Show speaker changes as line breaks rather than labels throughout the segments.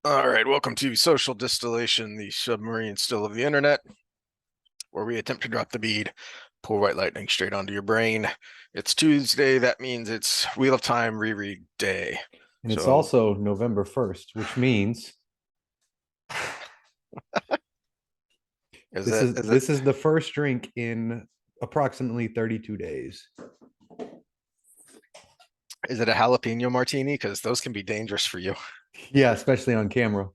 All right, welcome to Social Distillation, the submarine still of the internet, where we attempt to drop the bead, pour white lightning straight onto your brain. It's Tuesday, that means it's Wheel of Time reread day.
And it's
So
also November 1st, which means
is
this
it
is
is it
this is the first drink in approximately 32 days.
is it a jalapeno martini? Because those can be dangerous for you.
Yeah, especially on camera.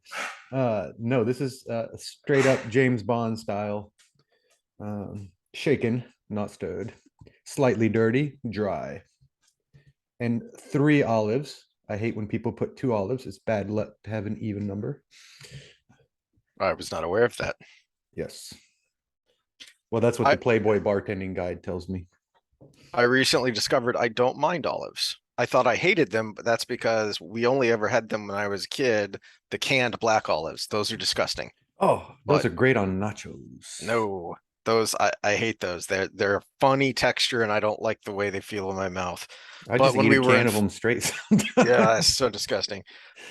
No, this is straight up James Bond style. Shaken, not stirred. Slightly dirty, dry. And 3 olives. I hate when people put 2 olives. It's bad luck to have an even number.
I was not aware of that.
Yes. Well, that's what the
I
Playboy bartending guide tells me.
I recently discovered I don't mind olives. I thought I hated them, but that's because we only ever had them when I was a kid, the canned black olives. Those are disgusting.
Oh, those
But
are great on nachos.
no, those I hate those. They're a funny texture and I don't like the way they feel in my mouth.
I
But
just
when
eat a
we were
can
in
of them straight.
yeah, that's so disgusting.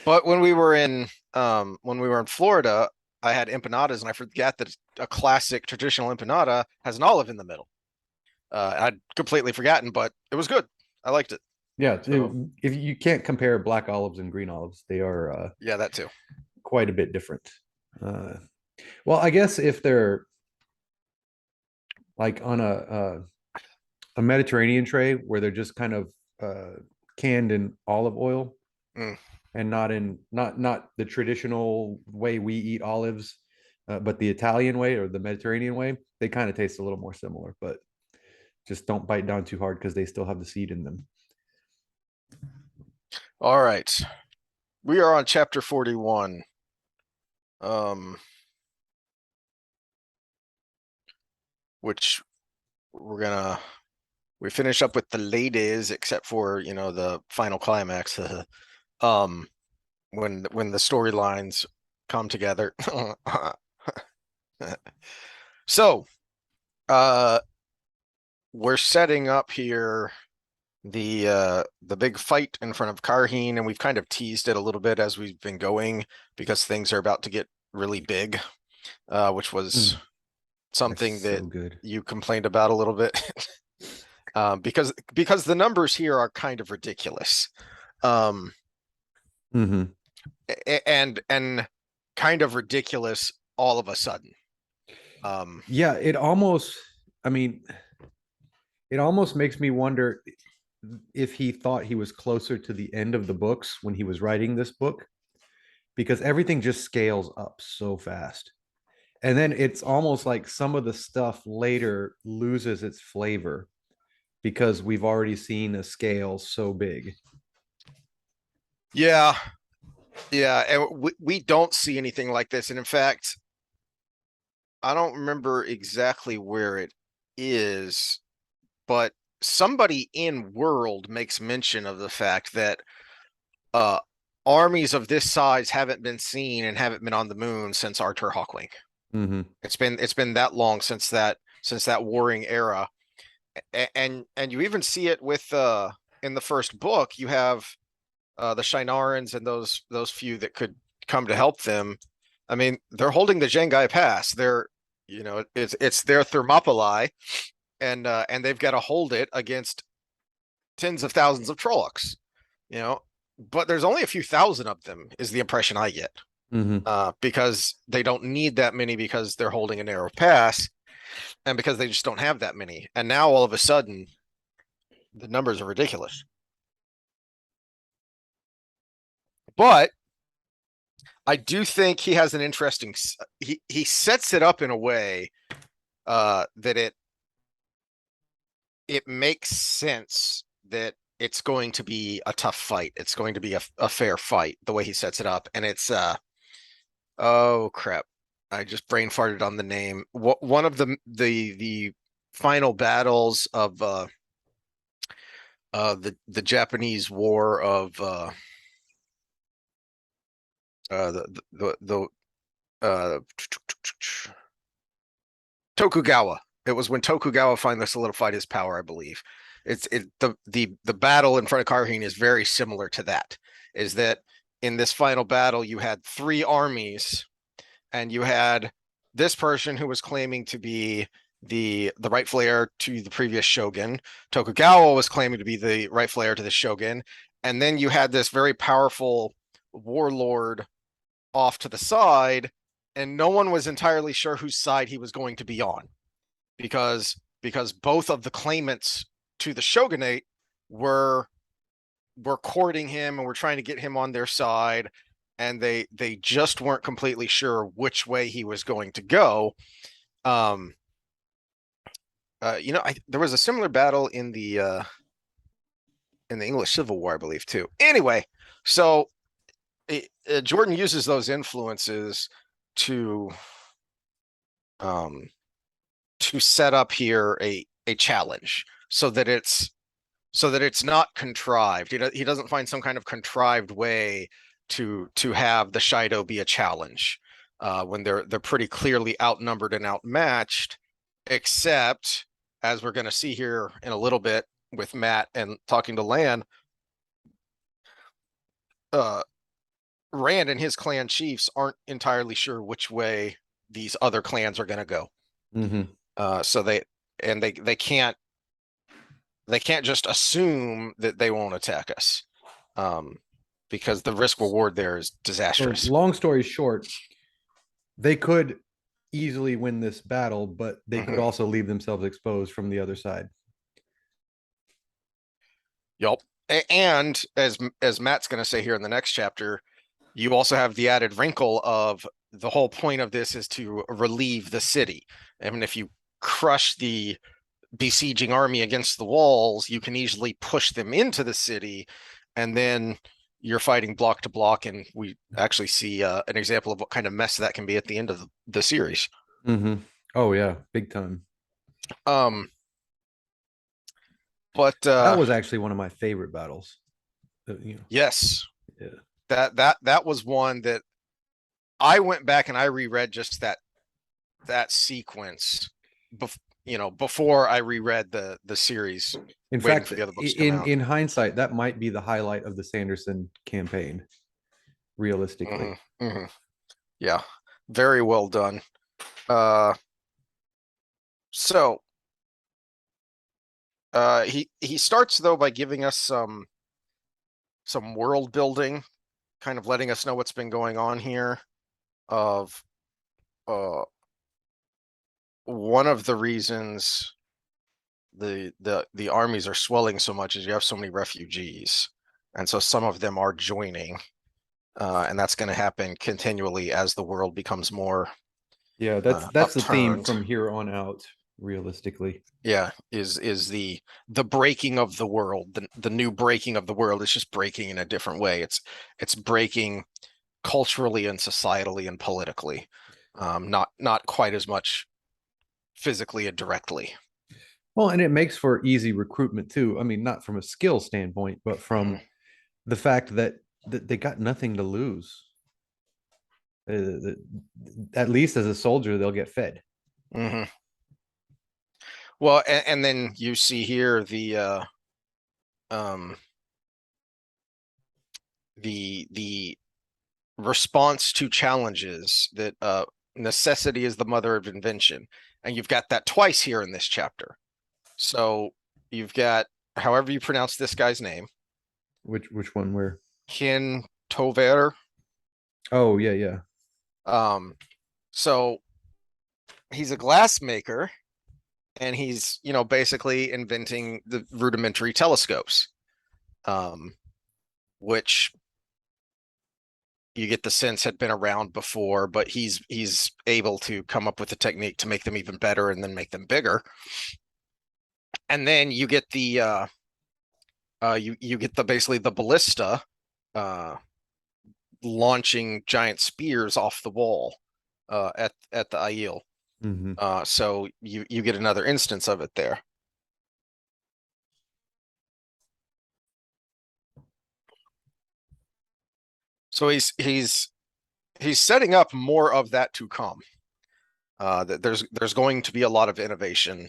But when we were in Florida, I had empanadas and I forgot that a classic traditional empanada has an olive in the middle. I'd completely forgotten, but it was good. I liked it.
Yeah,
So
if you can't compare black olives and green olives, they are
yeah, that too.
quite a bit different. Uh, well, I guess if they're like on a Mediterranean tray where they're just kind of canned in olive oil
Mm.
and not the traditional way we eat olives, but the Italian way or the Mediterranean way, they kind of taste a little more similar, but just don't bite down too hard because they still have the seed in them.
All right. We are on chapter 41. Um, which we're gonna we finish up with the ladies, except for the final climax. um, when the storylines come together. So, uh, we're setting up here the big fight in front of Karheen, and we've kind of teased it a little bit as we've been going because things are about to get really big, which was
Mm, that's
something that
so good.
you complained about a little bit. Because the numbers here are kind of ridiculous. Um,
Mm-hmm.
and kind of ridiculous all of a sudden. Um,
Yeah, I mean, it almost makes me wonder if he thought he was closer to the end of the books when he was writing this book, because everything just scales up so fast. And then it's almost like some of the stuff later loses its flavor because we've already seen a scale so big.
yeah, yeah, and we don't see anything like this. And in fact, I don't remember exactly where it is, but somebody in World makes mention of the fact that uh armies of this size haven't been seen and haven't been on the moon since Arthur Hawkwing.
Mm-hmm.
It's been that long since that warring era. And you even see it with in the first book. You have the Shinarans and those few that could come to help them. I mean, they're holding the Zhengai Pass. It's their Thermopylae, and they've got to hold it against tens of thousands of Trollocs. You know, but there's only a few thousand of them, is the impression I get.
Mm-hmm.
Because they don't need that many because they're holding a narrow pass, and because they just don't have that many. And now all of a sudden, the numbers are ridiculous. But I do think he has an interesting. He sets it up in a way that it makes sense that it's going to be a tough fight. It's going to be a fair fight the way he sets it up, and it's oh crap, I just brain farted on the name. One of the final battles of the Japanese War of the uh Tokugawa. It was when Tokugawa finally solidified his power, I believe. The battle in front of Karheen is very similar to that. Is that in this final battle, you had 3 armies, and you had this person who was claiming to be the rightful heir to the previous shogun. Tokugawa was claiming to be the rightful heir to the shogun, and then you had this very powerful warlord off to the side, and no one was entirely sure whose side he was going to be on, because both of the claimants to the shogunate were courting him and were trying to get him on their side, and they just weren't completely sure which way he was going to go. There was a similar battle in the English Civil War, I believe, too. Anyway, so Jordan uses those influences to set up here a challenge, so that it's not contrived. He doesn't find some kind of contrived way to have the Shido be a challenge when they're pretty clearly outnumbered and outmatched, except, as we're going to see here in a little bit with Matt and talking to Lan, Rand and his clan chiefs aren't entirely sure which way these other clans are going to go. So they can't just assume that they won't attack us, because the risk reward there is disastrous.
So long story short, they could easily win this battle, but they could also leave themselves exposed from the other side.
Yup. And as Matt's going to say here in the next chapter, you also have the added wrinkle of the whole point of this is to relieve the city. I mean, if you crush the besieging army against the walls, you can easily push them into the city, and then you're fighting block to block, and we actually see an example of what kind of mess that can be at the end of the series.
Oh yeah, big time.
But
that was actually one of my favorite battles.
Yes,
yeah.
That was one that I went back and I reread just that sequence before I reread the series.
In fact, in hindsight, that might be the highlight of the Sanderson campaign, realistically.
Yeah, very well done. So he starts though by giving us some world building, kind of letting us know what's been going on here. Of one of the reasons the armies are swelling so much is you have so many refugees, and so some of them are joining, and that's going to happen continually as the world becomes more.
Yeah, that's the theme from here on out, realistically.
Yeah, is the breaking of the world, the new breaking of the world. It's just breaking in a different way. It's breaking culturally and societally and politically, not quite as much physically and directly.
Well, and it makes for easy recruitment too. I mean, not from a skill standpoint, but from the fact that they got nothing to lose. At least as a soldier, they'll get fed.
Well, and then you see here the response to challenges, that necessity is the mother of invention, and you've got that twice here in this chapter. So you've got, however you pronounce this guy's name.
Which one? Where?
Kin Tover.
Oh yeah.
So he's a glassmaker, and he's basically inventing the rudimentary telescopes, which you get the sense had been around before, but he's able to come up with a technique to make them even better and then make them bigger. And then you get the you get basically the ballista launching giant spears off the wall at the Aiel. So you get another instance of it there. So he's setting up more of that to come. That there's going to be a lot of innovation,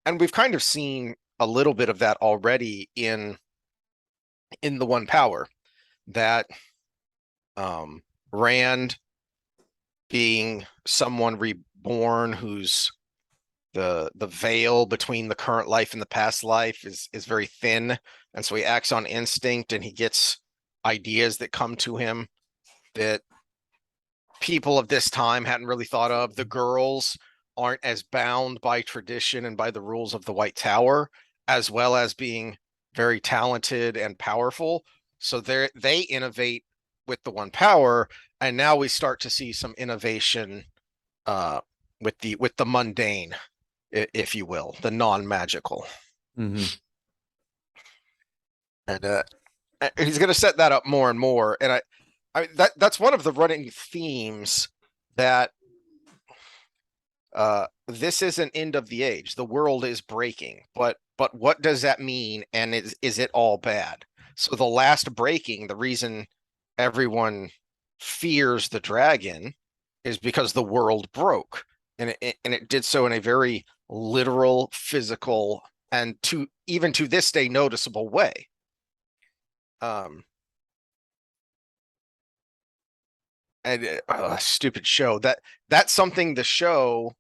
and we've kind of seen a little bit of that already in the One Power. That Um, Rand being someone reborn who's the veil between the current life and the past life is very thin, and so he acts on instinct, and he gets ideas that come to him that people of this time hadn't really thought of. The girls aren't as bound by tradition and by the rules of the White Tower, as well as being very talented and powerful. So they innovate with the one power, and now we start to see some innovation uh, with the mundane, if you will, the non-magical.
Hmm.
And he's going to set that up more and more. And that's one of the running themes that this is an end of the age. The world is breaking, but what does that mean? And is it all bad? So the last breaking, the reason everyone fears the dragon is because the world broke, and it did so in a very literal, physical, and to even to this day noticeable way. Um, and stupid show that's something the show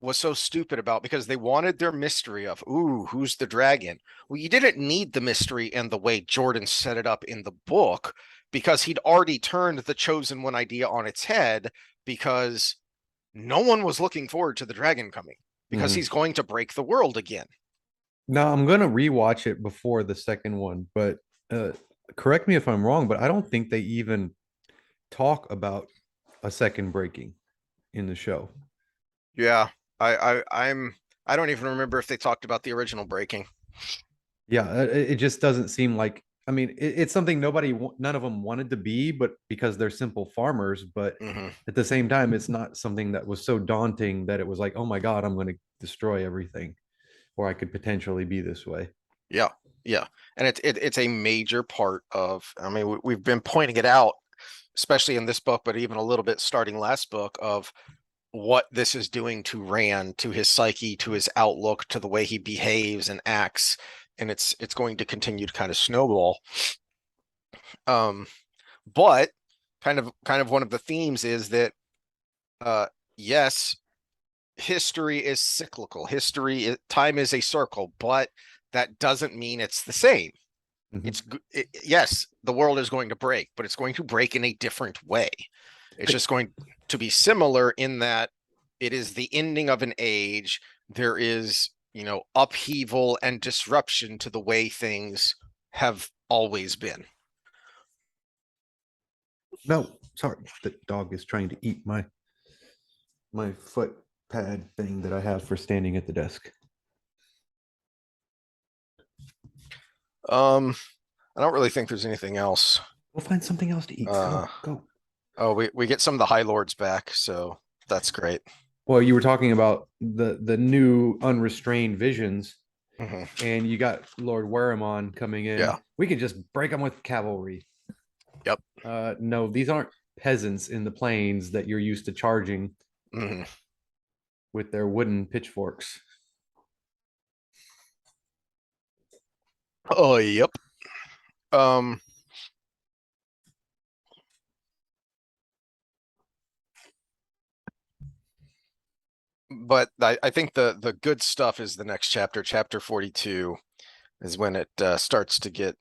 was so stupid about, because they wanted their mystery of, ooh, who's the dragon? Well, you didn't need the mystery and the way Jordan set it up in the book, because he'd already turned the chosen one idea on its head, because no one was looking forward to the dragon coming, because
Hmm.
he's going to break the world again.
Now I'm gonna rewatch it before the second one, but uh, correct me if I'm wrong, but I don't think they even talk about a second breaking in the show.
Yeah, I don't even remember if they talked about the original breaking.
Yeah, it just doesn't seem like. I mean, it's something none of them wanted to be, but because they're simple farmers. But
Hmm.
at the same time, it's not something that was so daunting that it was like, oh my God, I'm going to destroy everything, or I could potentially be this way.
Yeah, yeah, and it's a major part of. I mean, we've been pointing it out, especially in this book, but even a little bit starting last book, of what this is doing to Rand, to his psyche, to his outlook, to the way he behaves and acts, and it's going to continue to kind of snowball. Um, but kind of one of the themes is that yes, history is cyclical. Time is a circle, but that doesn't mean it's the same.
Mhm.
Yes, the world is going to break, but it's going to break in a different way. It's
I-
just going to be similar in that it is the ending of an age. There is, upheaval and disruption to the way things have always been.
No, sorry, the dog is trying to eat my foot pad thing that I have for standing at the desk.
Um, I don't really think there's anything else.
We'll find something else to eat.
Uh,
Go, go.
oh, we get some of the High Lords back, so that's great.
Well, you were talking about the new unrestrained visions,
Hmm.
and you got Lord Waramon coming in.
Yeah.
We could just break them with cavalry.
Yep.
No, these aren't peasants in the plains that you're used to charging
Hmm.
with their wooden pitchforks.
Oh, yep. Um, but I think the good stuff is the next chapter. Chapter 42 is when it starts to get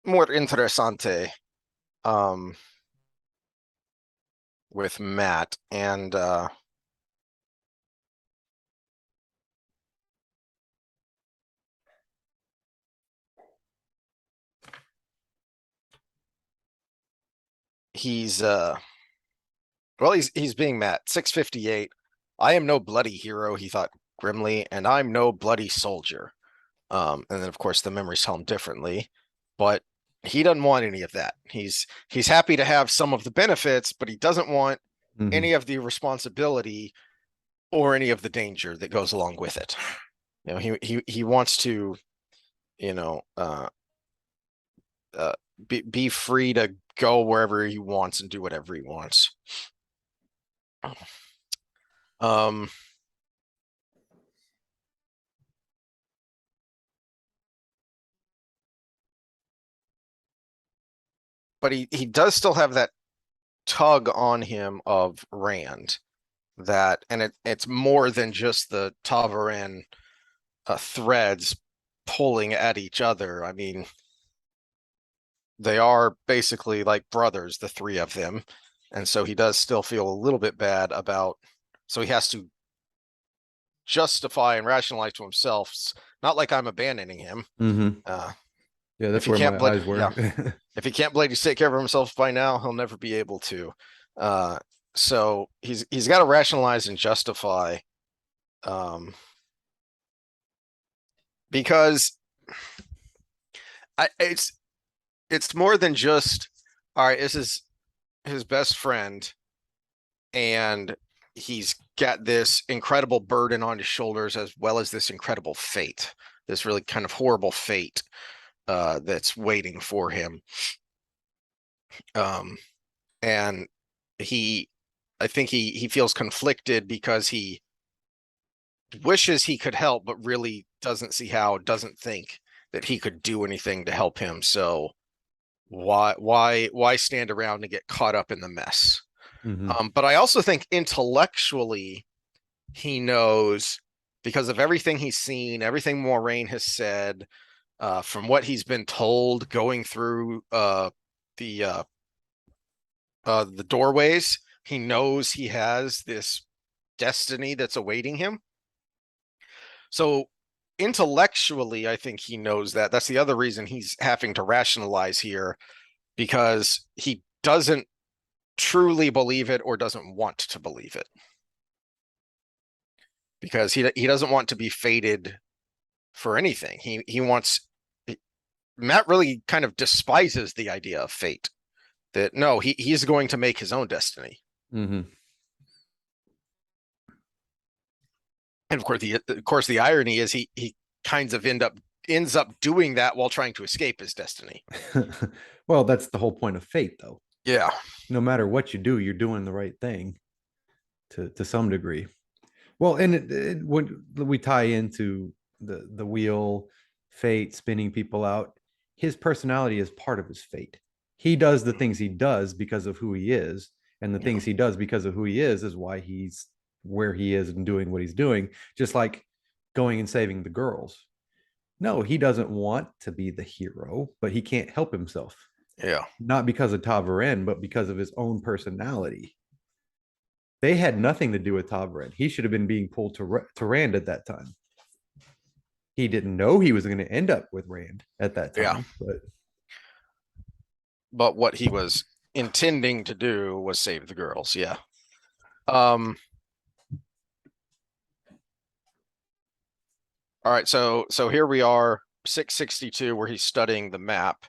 more interessante, um, with Matt, and he's well, he's being Matt. 658. I am no bloody hero, he thought grimly, and I'm no bloody soldier. And then of course the memories tell him differently, but he doesn't want any of that. He's happy to have some of the benefits, but he doesn't want
Mhm.
any of the responsibility or any of the danger that goes along with it. He wants to, you know, uh, uh, be free to go wherever he wants and do whatever he wants. Um, but he does still have that tug on him of Rand, that, and it's more than just the Tavaran threads pulling at each other. I mean, they are basically like brothers, the three of them. And so he does still feel a little bit bad about, so he has to justify and rationalize to himself, not like I'm abandoning him.
Mm-hmm.
Uh,
Yeah,
if
that's
he
where
can't
my
blade,
eyes
yeah,
were.
if he can't blade to take care of himself by now, he'll never be able to. Uh, so he's got to rationalize and justify, um, because it's more than just, all right, this is his best friend, and he's got this incredible burden on his shoulders, as well as this incredible fate, this really kind of horrible fate that's waiting for him. Um, and he, I think he feels conflicted because he wishes he could help, but really doesn't see how, doesn't think that he could do anything to help him. So why stand around and get caught up in the mess?
Mm-hmm.
But I also think intellectually he knows, because of everything he's seen, everything Moraine has said, from what he's been told going through the the doorways, he knows he has this destiny that's awaiting him. So intellectually, I think he knows that. That's the other reason he's having to rationalize here, because he doesn't truly believe it or doesn't want to believe it, because he doesn't want to be fated for anything. He wants, Matt really kind of despises the idea of fate. That no, he's going to make his own destiny.
Mm-hmm.
And of course the irony is he kinds of ends up doing that while trying to escape his destiny.
Well, that's the whole point of fate, though.
Yeah.
No matter what you do, you're doing the right thing to some degree. Well, and when we tie into the wheel, fate, spinning people out, his personality is part of his fate. He does the things he does because of who he is, and the
Yeah.
things he does because of who he is why he's where he is and doing what he's doing. Just like going and saving the girls. No, he doesn't want to be the hero, but he can't help himself.
Yeah.
Not because of Tavaren, but because of his own personality. They had nothing to do with Tavaren. He should have been being pulled to Rand at that time. He didn't know he was going to end up with Rand at that
Yeah.
time, but
But what he was intending to do was save the girls. Yeah. Um. All right. So here we are, 662, where he's studying the map,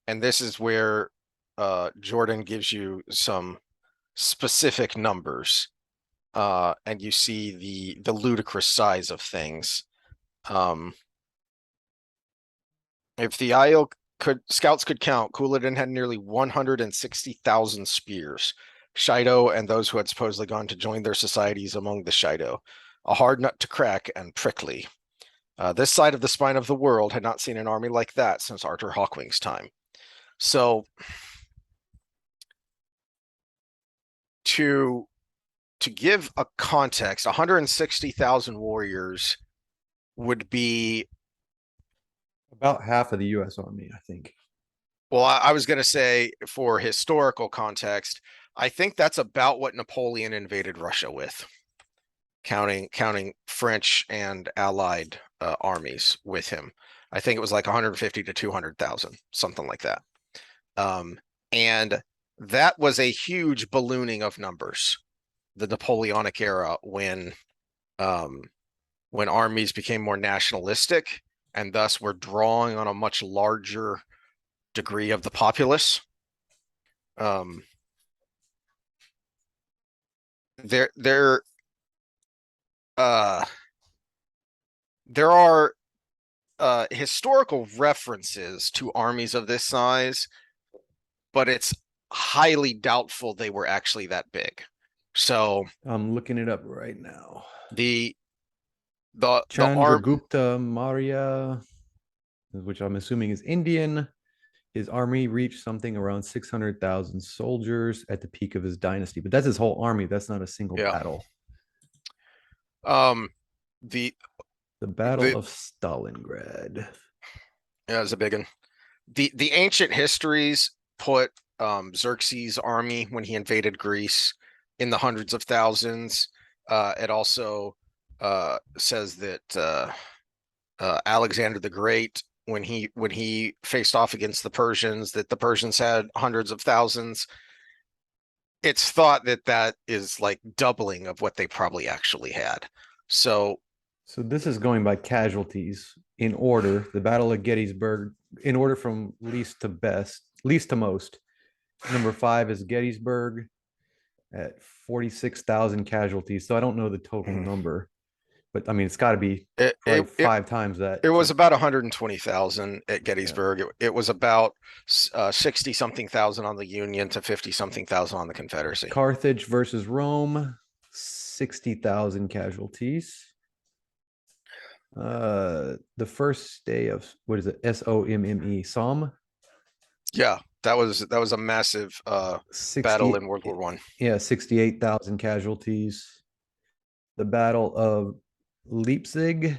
and this is where Jordan gives you some specific numbers, and you see the ludicrous size of things. Um, if the Aiel scouts could count, Couladin had nearly 160,000 spears. Shido and those who had supposedly gone to join their societies among the Shido, a hard nut to crack and prickly. This side of the spine of the world had not seen an army like that since Arthur Hawkwing's time. So to give a context, 160,000 warriors would be,
about half of the U.S. Army, I think.
well, I was going to say, for historical context, I think that's about what Napoleon invaded Russia with, counting French and Allied armies with him. I think it was like 150 to 200,000, something like that. And that was a huge ballooning of numbers, the Napoleonic era, when armies became more nationalistic and thus were drawing on a much larger degree of the populace. Um, there uh, there are historical references to armies of this size, but it's highly doubtful they were actually that big. So
I'm looking it up right now.
the the arm
Chandragupta Maurya, which I'm assuming is Indian, His army reached something around 600,000 soldiers at the peak of his dynasty, but that's his whole army. That's not a single
Yeah.
battle.
Um, the
The Battle
the
of Stalingrad.
yeah, it's a big one. The ancient histories put Xerxes' army when he invaded Greece in the hundreds of thousands. It also says that Alexander the Great, when he faced off against the Persians, that the Persians had hundreds of thousands. It's thought that that is like doubling of what they probably actually had. So
So this is going by casualties in order. The Battle of Gettysburg, in order from least to best, least to most. Number 5 is Gettysburg at 46,000 casualties. So I don't know the total number, but I mean it's got to be
it,
probably
it it
5 times that.
it
For
was about 120,000 at
yeah,
Gettysburg. It was about 60 something thousand on the Union to 50 something thousand on the Confederacy.
Carthage versus Rome, 60,000 casualties. The first day of what is it? SOMME, Somme,
Yeah, that was a massive battle
60,
in World War One.
yeah, 68,000 casualties. The Battle of Leipzig,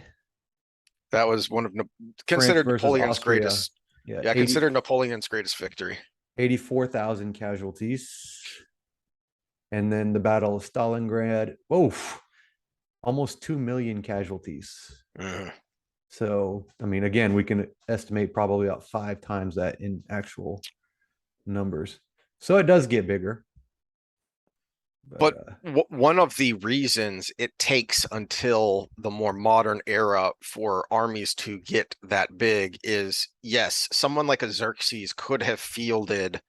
That was one of
France
considered
versus
Napoleon's
Austria.
greatest.
Yeah,
Yeah, considered Napoleon's greatest victory.
84,000 casualties. And then the Battle of Stalingrad. Oh, almost 2 million casualties.
Mhm.
So, I mean, again, we can estimate probably about 5 times that in actual numbers. So it does get bigger. But
But one of the reasons it takes until the more modern era for armies to get that big is, yes, someone like a Xerxes could have fielded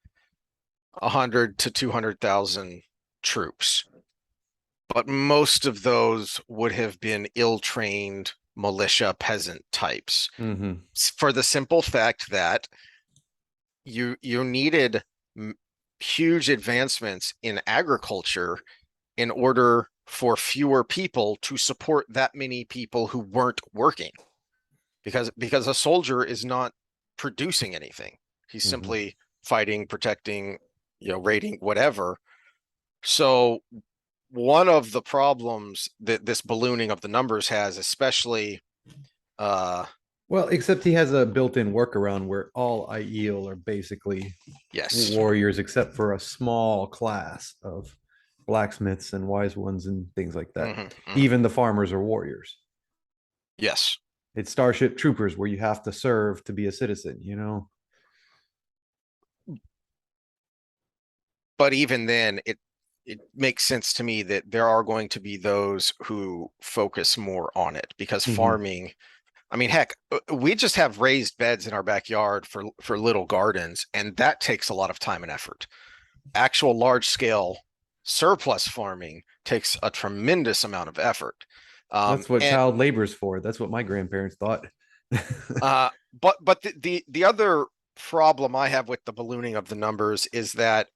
100 to 200,000 troops, but most of those would have been ill-trained militia peasant types,
mm-hmm.
for the simple fact that you needed huge advancements in agriculture in order for fewer people to support that many people who weren't working, because a soldier is not producing anything. He's
Mm-hmm.
simply fighting, protecting, raiding, whatever. So one of the problems that this ballooning of the numbers has, especially uh
Well, except he has a built-in workaround where all Aiel are basically
yes.
warriors, except for a small class of blacksmiths and wise ones and things like that.
Hmm, hmm.
Even the farmers are warriors.
Yes.
It's Starship Troopers where you have to serve to be a citizen, you know?
But even then, it makes sense to me that there are going to be those who focus more on it, because
Mm-hmm.
farming, I mean, heck, we just have raised beds in our backyard for little gardens, and that takes a lot of time and effort. Actual large scale surplus farming takes a tremendous amount of effort.
That's what
And
child labor is for. That's what my grandparents thought.
uh, but the other problem I have with the ballooning of the numbers is that,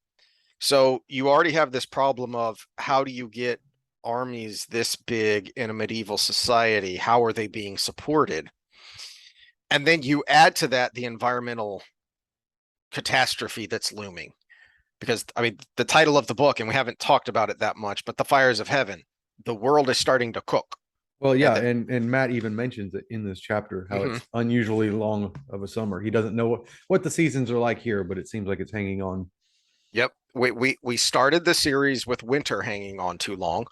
so you already have this problem of how do you get armies this big in a medieval society? How are they being supported? And then you add to that the environmental catastrophe that's looming. Because, I mean, the title of the book, and we haven't talked about it that much, but the fires of heaven, the world is starting to cook.
Well,
And
yeah,
the,
and Matt even mentions it in this chapter how
mhm.
it's unusually long of a summer. He doesn't know what the seasons are like here, but it seems like it's hanging on.
Yep. We started the series with winter hanging on too long.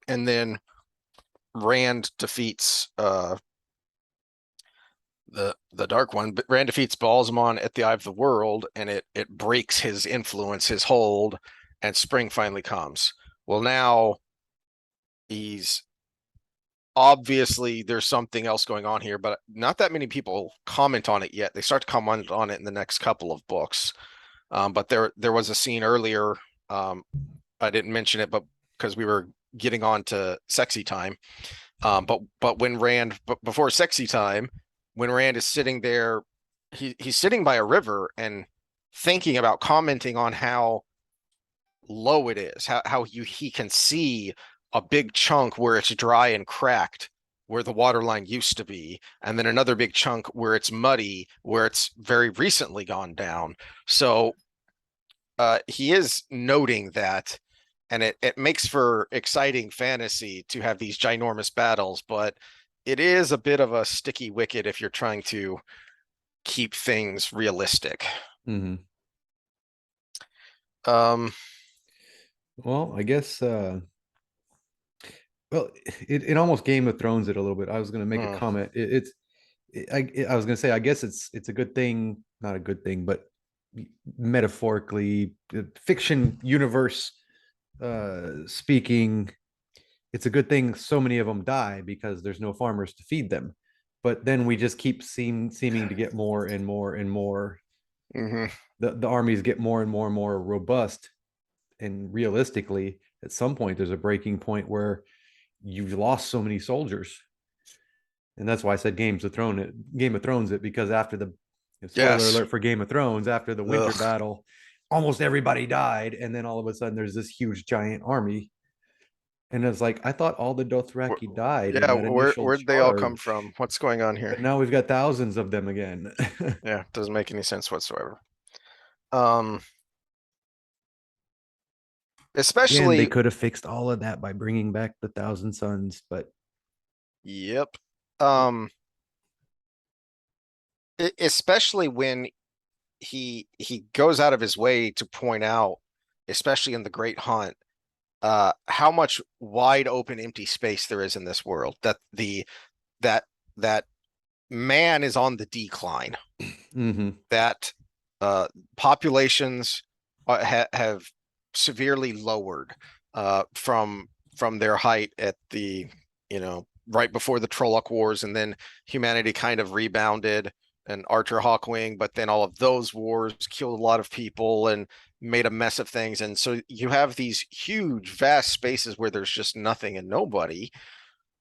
And then Rand defeats the Dark One, but Rand defeats Balsamon at the Eye of the World, and it breaks his influence, his hold, and spring finally comes. Well, now he's obviously, there's something else going on here, but not that many people comment on it yet. They start to comment on it in the next couple of books. But there was a scene earlier. I didn't mention it, but because we were getting on to sexy time. But when Rand, before sexy time, when Rand is sitting there, he's sitting by a river and thinking about commenting on how low it is, how he can see a big chunk where it's dry and cracked where the water line used to be, and then another big chunk where it's muddy, where it's very recently gone down. So he is noting that, and it makes for exciting fantasy to have these ginormous battles, but it is a bit of a sticky wicket if you're trying to keep things realistic.
Hmm.
Um,
Well, I guess well, it almost Game of Thrones it a little bit. I was going to make a
mm,
comment. I was going to say I guess it's a good thing, not a good thing, but metaphorically, fiction universe speaking, it's a good thing so many of them die because there's no farmers to feed them. But then we just keep seeming to get more and more and more.
mhm.
The armies get more and more robust, and realistically, at some point, there's a breaking point where you've lost so many soldiers, and that's why I said Game of Thrones it because after the spoiler
Yes.
alert for Game of Thrones, after the winter
Ugh.
battle, almost everybody died, and then all of a sudden there's this huge giant army, and it's like I thought all the Dothraki died in
Yeah,
that initial
where'd they all come
charge,
from? What's going on
but
here?
now we've got thousands of them again.
Yeah, doesn't make any sense whatsoever. Um,
Again, they
especially,
could have fixed all of that by bringing back the Thousand Sons, but
yep. Um, especially when he goes out of his way to point out, especially in the Great Hunt, how much wide open empty space there is in this world. That that man is on the decline.
mm-hmm.
That populations have severely lowered from their height at the right before the Trolloc Wars, and then humanity kind of rebounded and Archer Hawkwing, but then all of those wars killed a lot of people and made a mess of things, and so you have these huge, vast spaces where there's just nothing and nobody.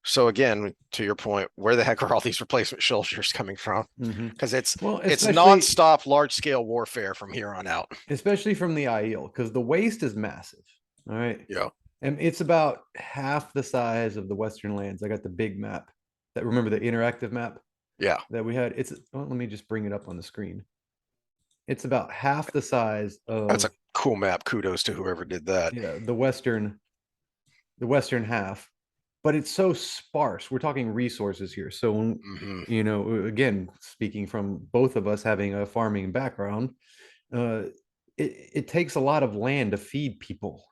So again, to your point, where the heck are all these replacement soldiers coming from?
Mm-hmm.
Because
Well,
it's
especially
nonstop, large scale warfare from here on out.
especially from the Aiel, because the waste is massive. All right.
Yeah,
And it's about half the size of the Western lands. I got the big map that remember the interactive map
yeah,
that we had. Let me just bring it up on the screen. It's about half the size
that's a
of
cool map. Kudos to whoever did that.
the Western half, but it's so sparse. We're talking resources here. So when,
Hmm.
again, speaking from both of us having a farming background, uh, it takes a lot of land to feed people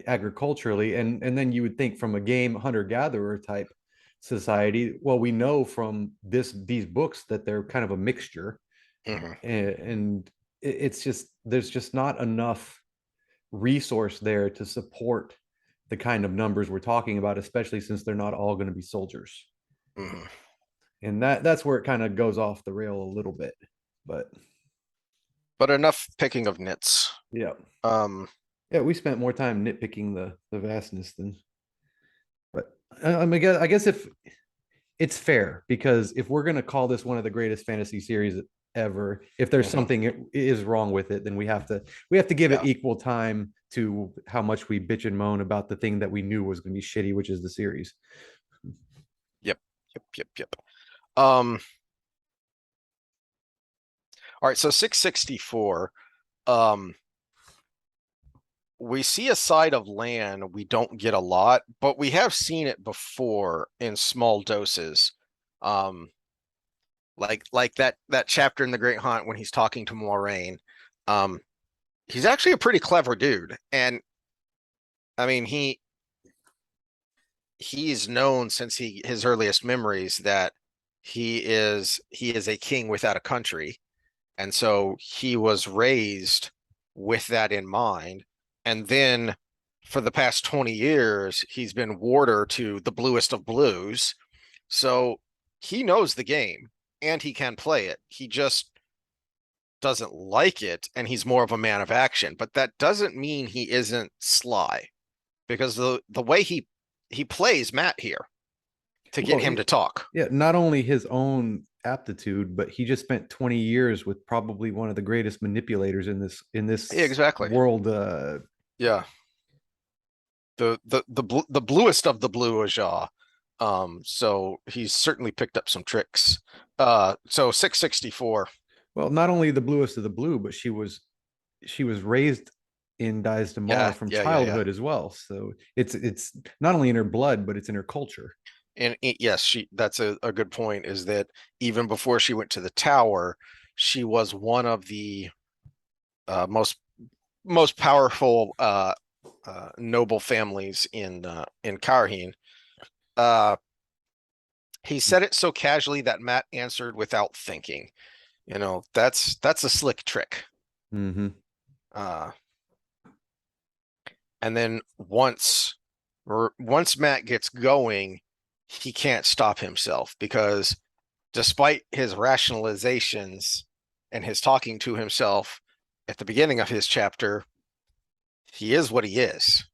agriculturally, and then you would think from a game hunter gatherer type society. Well, we know from these books that they're kind of a mixture,
Hmm.
and it's just there's just not enough resource there to support the kind of numbers we're talking about, especially since they're not all going to be soldiers.
Hmm.
And that's where it kind of goes off the rail a little bit. But
But enough picking of nits.
yeah,
Um,
yeah, we spent more time nitpicking the vastness than. But I guess if it's fair, because if we're going to call this one of the greatest fantasy series ever, if there's
mhm.
something is wrong with it, then we have to give it
Yeah,
equal time to how much we bitch and moan about the thing that we knew was going to be shitty, which is the series.
yep, yep. Um, all right, so 664. Um, we see a side of land we don't get a lot, but we have seen it before in small doses. Um, like that chapter in the Great Hunt when he's talking to Moraine. Um, he's actually a pretty clever dude, and I mean he's known since his earliest memories that he is a king without a country, and so he was raised with that in mind. And then for the past 20 years, he's been warder to the bluest of blues. So he knows the game and he can play it. He just doesn't like it and he's more of a man of action. But that doesn't mean he isn't sly because the way he plays Matt here to get
Well,
him to talk.
yeah, not only his own aptitude, but he just spent 20 years with probably one of the greatest manipulators in
Yeah,
this
exactly.
world.
Yeah. The bluest of the blue Ajah. So he's certainly picked up some tricks. So 664.
Well, not only the bluest of the blue, but she was raised in Dies Damar
Yeah,
from
yeah, yeah, yeah.
childhood as well. So it's not only in her blood, but it's in her culture.
And yes, that's a good point, is that even before she went to the tower, she was one of the most powerful noble families in Karheen. Uh, he said it so casually that Matt answered without thinking. That's a slick trick.
Mm-hmm.
Uh, and then once Matt gets going, he can't stop himself, because despite his rationalizations and his talking to himself at the beginning of his chapter, he is what he is.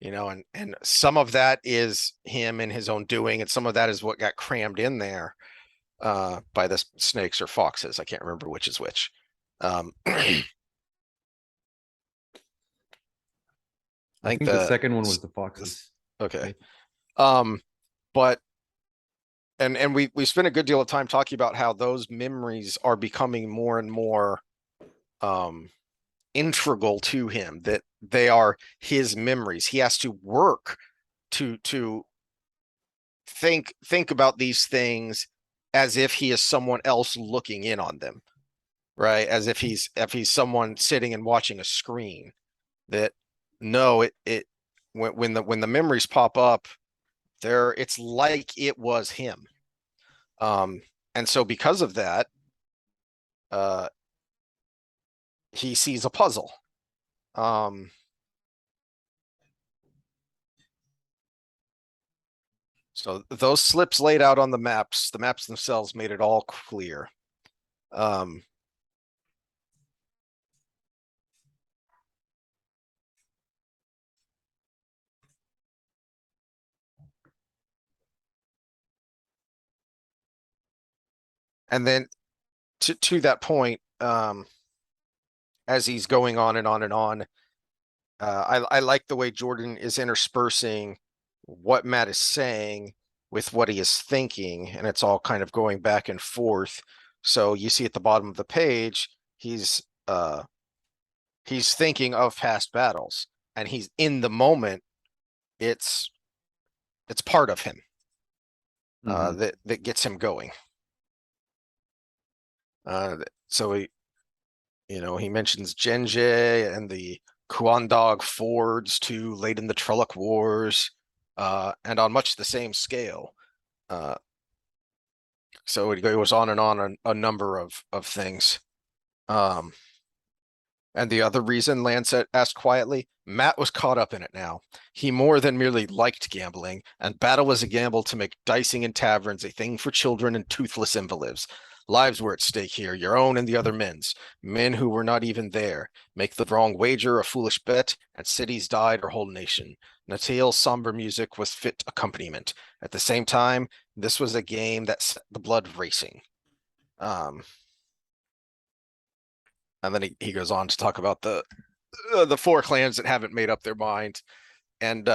And some of that is him and his own doing, and some of that is what got crammed in there by the snakes or foxes. I can't remember which is which. I
I
think
think the
the
second one was the
this,
foxes.
okay. Um, but and we spent a good deal of time talking about how those memories are becoming more and more um integral to him, that they are his memories. He has to work to think about these things as if he is someone else looking in on them, right? As if he's someone sitting and watching a screen. That no, it when the memories pop up there, it's like it was him. Um, and so because of that, uh, he sees a puzzle. Um, so those slips laid out on the maps themselves made it all clear. Um, and then to that point, as he's going on and on and on, I like the way Jordan is interspersing what Matt is saying with what he is thinking, and it's all kind of going back and forth. So you see at the bottom of the page, he's thinking of past battles, and he's in the moment. It's it's part of him
Mm-hmm.
that gets him going. So he mentions Genje and the Kuandog Fords too, late in the Trolloc Wars, and on much the same scale. Uh, so it goes on and on a number of things. Um, And the other reason, Lancet asked quietly, Matt was caught up in it now. He more than merely liked gambling, and battle was a gamble to make dicing in taverns a thing for children and toothless invalids. Lives were at stake here, your own and the other men's, men who were not even there. Make the wrong wager a foolish bet, and cities died or whole nation. Natail's somber music was fit accompaniment. At the same time, this was a game that set the blood racing. Um, and then he goes on to talk about the four clans that haven't made up their mind. And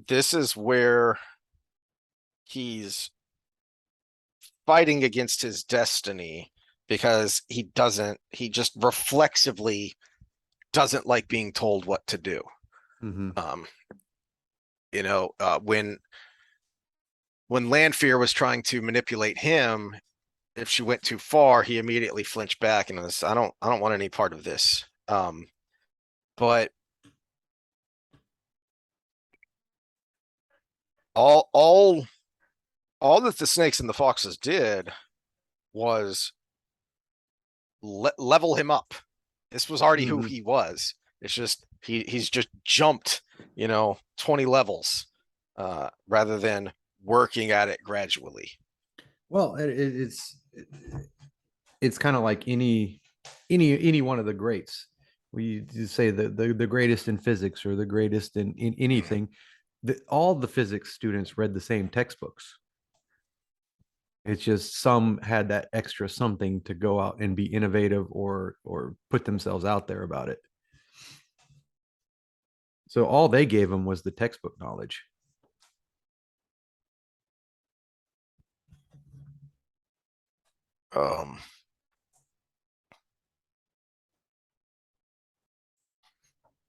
this is where he's fighting against his destiny, because he just reflexively doesn't like being told what to do.
Mm-hmm.
Um, when Lanfear was trying to manipulate him, if she went too far, he immediately flinched back and was, I don't want any part of this. But all that the snakes and the foxes did was level him up. This was already who
Mm-hmm.
he was. It's just he's just jumped, 20 levels, rather than working at it gradually.
Well, it's kind of like any one of the greats. We say the greatest in physics or the greatest in anything. All the physics students read the same textbooks. It's just some had that extra something to go out and be innovative or put themselves out there about it. So all they gave them was the textbook knowledge.
Um,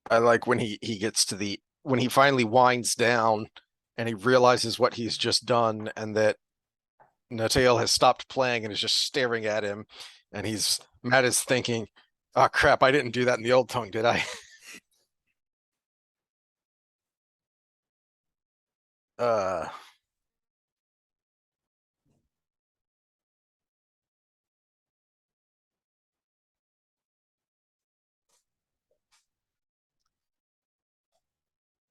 I like when he gets to the when he finally winds down and he realizes what he's just done and that Natale has stopped playing and is just staring at him, and Matt is thinking, "Oh crap, I didn't do that in the old tongue, did I?" Uh,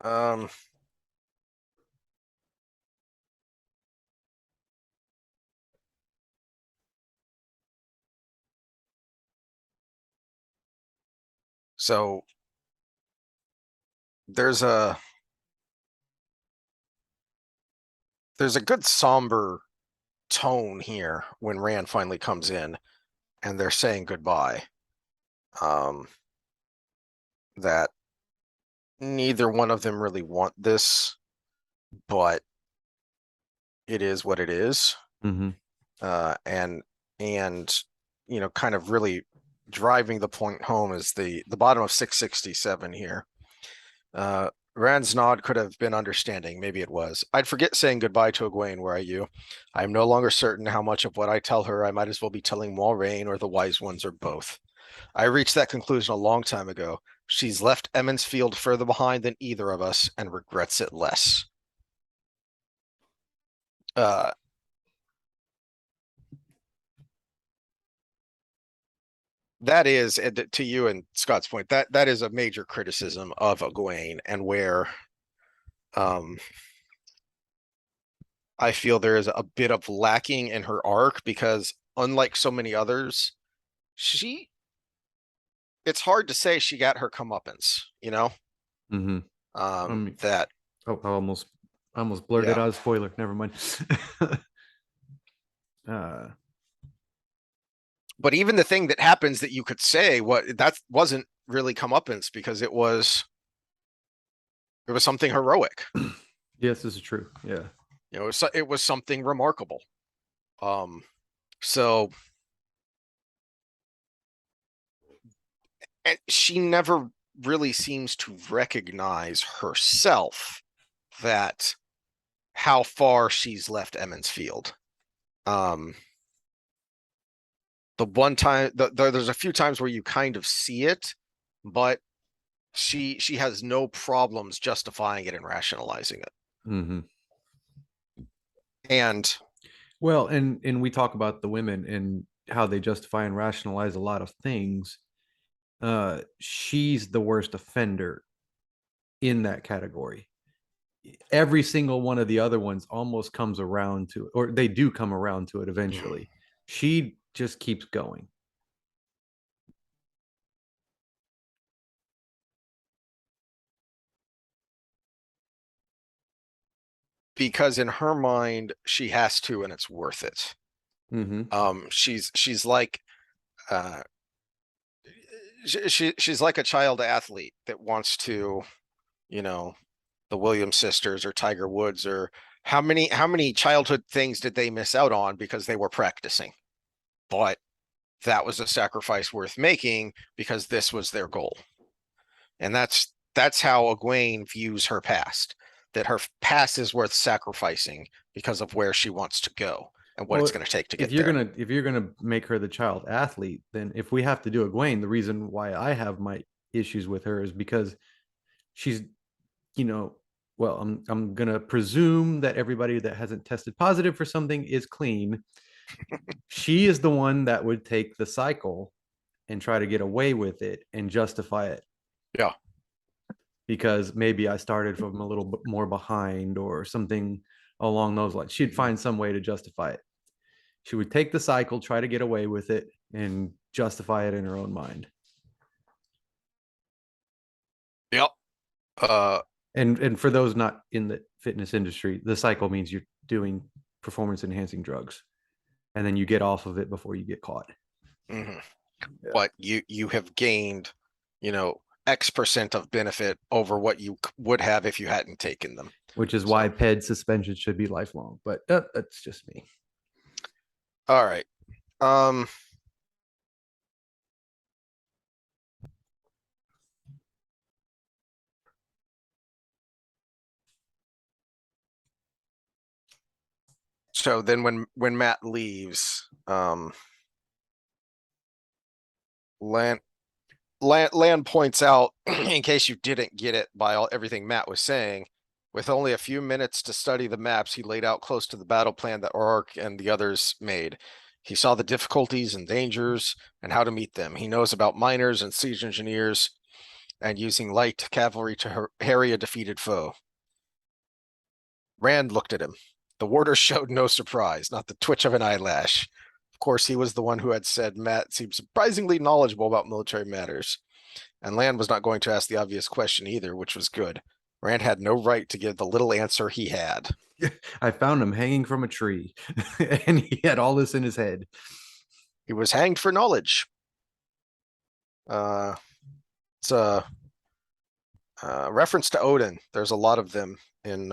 um, so there's a there's a good somber tone here when Rand finally comes in and they're saying goodbye. Um, that neither one of them really want this, but it is what it is.
Mm-hmm.
And kind of really driving the point home is the bottom of 667 here. Rand's nod could have been understanding. Maybe it was. I'd forget saying goodbye to Egwene were I you. I am no longer certain how much of what I tell her I might as well be telling Moiraine or the Wise Ones or both. I reached that conclusion a long time ago. She's left Emmons Field further behind than either of us and regrets it less. Uh, that is, to you and Scott's point, that is a major criticism of Egwene and where um, I feel there is a bit of lacking in her arc because unlike so many others, she it's hard to say she got her comeuppance,
Mm-hmm.
that
Oh, I almost blurted
yeah.
out a spoiler. Never mind. uh,
But even the thing that happens that you could say what that wasn't really comeuppance because it was something heroic.
yes, this is true. Yeah.
It was something remarkable. So and she never really seems to recognize herself that how far she's left Emmons Field. Um, the one time there's a few times where you kind of see it, but she has no problems justifying it and rationalizing it.
Mm-hmm.
And
Well, and we talk about the women and how they justify and rationalize a lot of things. She's the worst offender in that category. Every single one of the other ones almost comes around to, or they do come around to it eventually. She just keeps going.
because in her mind she has to and it's worth it.
Mm-hmm.
She's like uh she's like a child athlete that wants to, you know, the Williams sisters or Tiger Woods or how many childhood things did they miss out on because they were practicing? But that was a sacrifice worth making because this was their goal. And that's how Egwene views her past. That her past is worth sacrificing because of where she wants to go and what it's
Well,
going to take to get there.
if you're gonna make her the child athlete, then if we have to do Egwene, the reason why I have my issues with her is because she's, you know, well, I'm gonna presume that everybody that hasn't tested positive for something is clean. She is the one that would take the cycle and try to get away with it and justify it
Yeah.
because maybe I started from a little bit more behind or something along those lines. She'd find some way to justify it. She would take the cycle, try to get away with it, and justify it in her own mind.
Yep. Uh,
And for those not in the fitness industry, the cycle means you're doing performance enhancing drugs, and then you get off of it before you get caught.
mhm.
Yeah.
But you have gained, X% of benefit over what you would have if you hadn't taken them.
Which is why
So,
PED suspension should be lifelong. But that's just me.
all right. Um, so then when Matt leaves, Lan Land points out, in case you didn't get it by everything Matt was saying, with only a few minutes to study the maps he laid out close to the battle plan that Orc and the others made. He saw the difficulties and dangers and how to meet them. He knows about miners and siege engineers and using light cavalry to harry a defeated foe. Rand looked at him. The warder showed no surprise, not the twitch of an eyelash. Of course, he was the one who had said Matt seemed surprisingly knowledgeable about military matters. And Land was not going to ask the obvious question either, which was good. Rand had no right to give the little answer he had.
I found him hanging from a tree, and he had all this in his head.
He was hanged for knowledge. Uh, it's a reference to Odin. There's a lot of them
In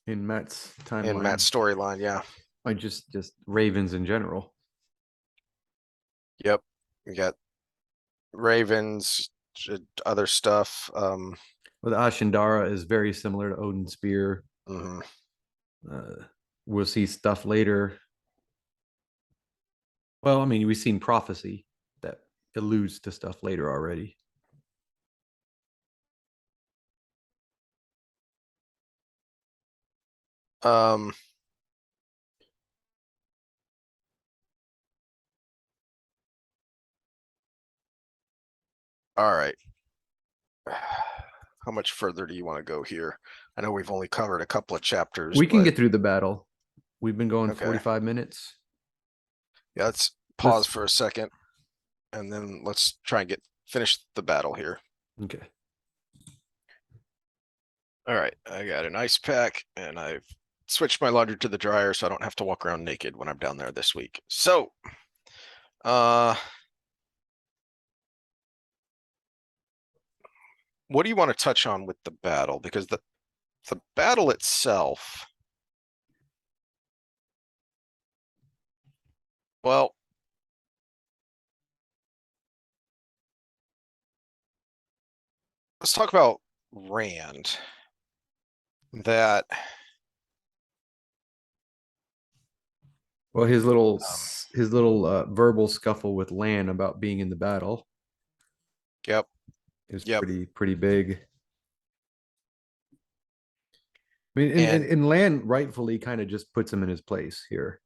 Matt's timeline,
in Matt's storyline. Yeah.
like just ravens in general.
Yep. You got ravens, other stuff.
Well, the Ashindara is very similar to Odin's spear.
Mhm.
We'll see stuff later. Well, I mean, we've seen prophecy that alludes to stuff later already.
Um, all right. How much further do you want to go here? I know we've only covered a couple of chapters,
We can
but
get through the battle. We've been going
okay.
45 minutes.
Yeah, let's pause for a second and then let's try and finish the battle here.
Okay.
All right, I got an ice pack and I've switched my laundry to the dryer so I don't have to walk around naked when I'm down there this week. So, what do you want to touch on with the battle? Because the battle itself, well, let's talk about Rand. That
Well, his little verbal scuffle with Lan about being in the battle
yep,
is
yep.
pretty big. I mean,
And
and Lan rightfully kind of just puts him in his place here.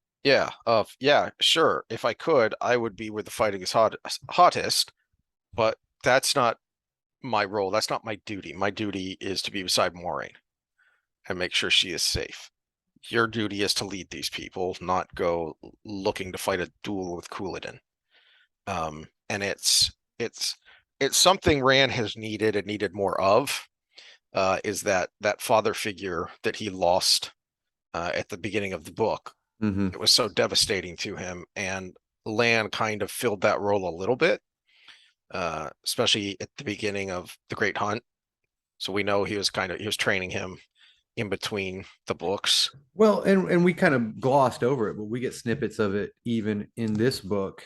yeah, sure. If I could, I would be where the fighting is hottest, but that's not my role. That's not my duty. My duty is to be beside Moraine and make sure she is safe. Your duty is to lead these people, not go looking to fight a duel with Couladin. And it's something Rand has needed and needed more of. Is that father figure that he lost at the beginning of the book?
Mm-hmm.
It was so devastating to him, and Lan kind of filled that role a little bit, especially at the beginning of the Great Hunt. So we know he was training him in between the books.
Well, and we kind of glossed over it, but we get snippets of it even in this book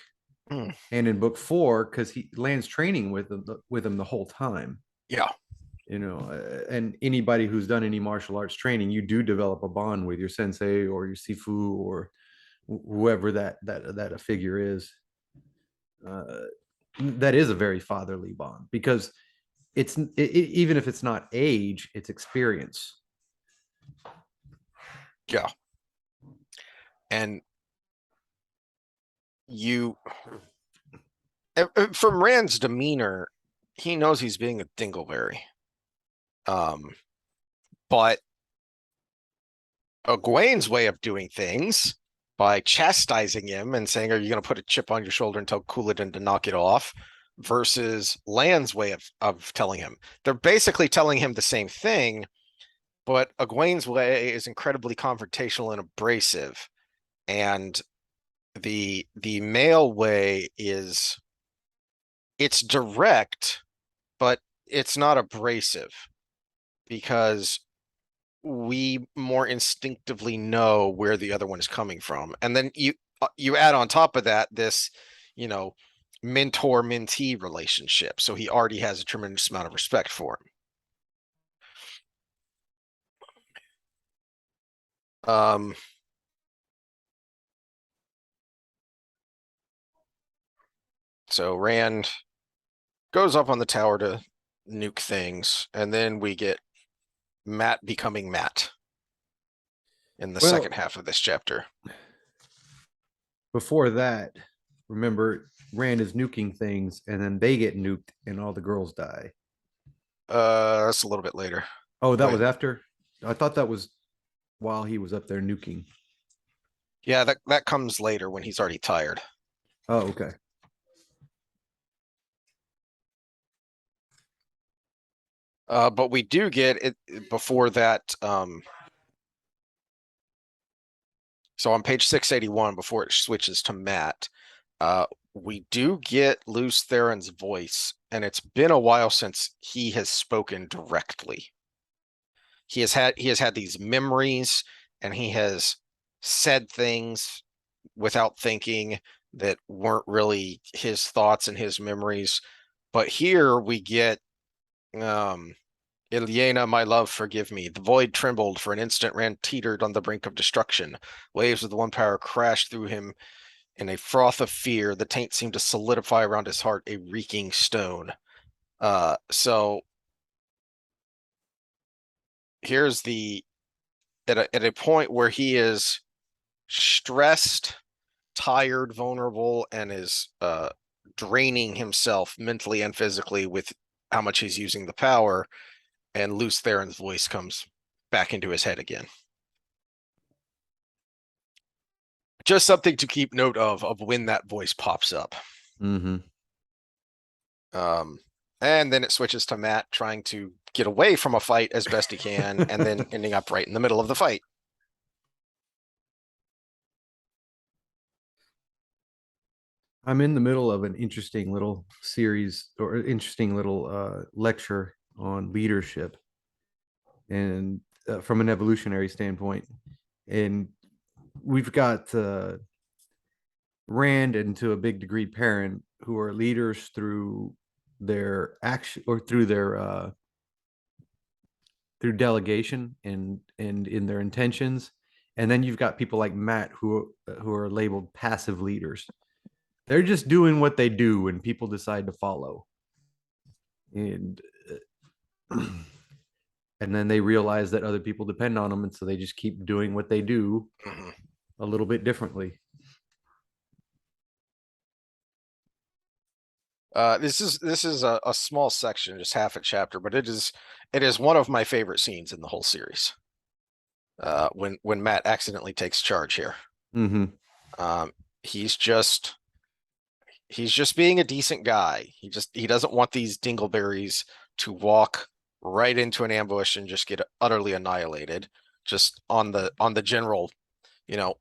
and in book 4 because he Lan's training with him the whole time.
Yeah,
You know, and anybody who's done any martial arts training, you do develop a bond with your sensei or your sifu or whoever that a figure is. That is a very fatherly bond because even if it's not age, it's experience.
yeah. And you, from Rand's demeanor, he knows he's being a dingleberry. But Egwene's way of doing things by chastising him and saying, "Are you going to put a chip on your shoulder and tell Couladin to knock it off?" versus Lan's way of telling him. They're basically telling him the same thing, but Egwene's way is incredibly confrontational and abrasive, and the male way it's direct, but it's not abrasive because we more instinctively know where the other one is coming from. And then you add on top of that this, you know, mentor mentee relationship. So he already has a tremendous amount of respect for him. So Rand goes up on the tower to nuke things, and then we get Matt becoming Matt in the
Well,
second half of this chapter.
before that, remember Rand is nuking things, and then they get nuked, and all the girls die.
That's a little bit later.
Oh, that was
When
after. I thought that was while he was up there nuking.
Yeah, that comes later when he's already tired.
Oh, okay.
But we do get it before that. So on page 681, before it switches to Matt, we do get Lews Theron's voice, and it's been a while since he has spoken directly. He has had these memories, and he has said things without thinking that weren't really his thoughts and his memories. But here we get Ilyena, my love, forgive me. The void trembled for an instant, Rand teetered on the brink of destruction. Waves of the one power crashed through him in a froth of fear. The taint seemed to solidify around his heart, a reeking stone. So here's the at a point where he is stressed, tired, vulnerable, and is draining himself mentally and physically with how much he's using the power. And Lews Theron's voice comes back into his head again. Just something to keep note of when that voice pops up.
Mm-hmm.
And then it switches to Matt trying to get away from a fight as best he can, and then ending up right in the middle of the fight.
I'm in the middle of an interesting little series or interesting little lecture on leadership and from an evolutionary standpoint. And we've got Rand and to a big degree Perrin, who are leaders through their action or through delegation and in their intentions. And then you've got people like Matt who are labeled passive leaders. They're just doing what they do when people decide to follow. And and then they realize that other people depend on them, and so they just keep doing what they do
Mhm.
a little bit differently.
This is a small section, just half a chapter, but it is one of my favorite scenes in the whole series. When Matt accidentally takes charge here.
Mm-hmm.
Um, he's just he's just being a decent guy. He doesn't want these dingleberries to walk right into an ambush and just get utterly annihilated. Just on the general,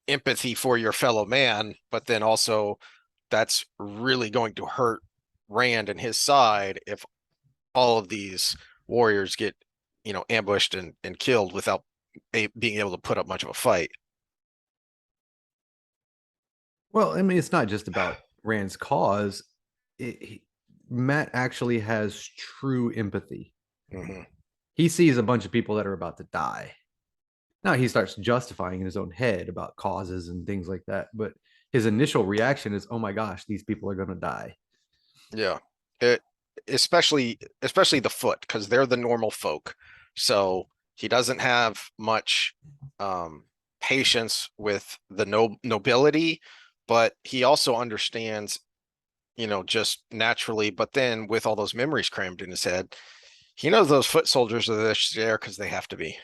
empathy for your fellow man, but then also that's really going to hurt Rand and his side if all of these warriors get, ambushed and killed without being able to put up much of a fight.
Well, I mean, it's not just about Rand's cause. Matt actually has true empathy.
Mhm.
He sees a bunch of people that are about to die. Now he starts justifying in his own head about causes and things like that. But his initial reaction is, oh my gosh, these people are going to die.
Yeah. It especially the foot, because they're the normal folk. So he doesn't have much um patience with the nobility, but he also understands, just naturally, but then with all those memories crammed in his head, he knows those foot soldiers are there because they have to be.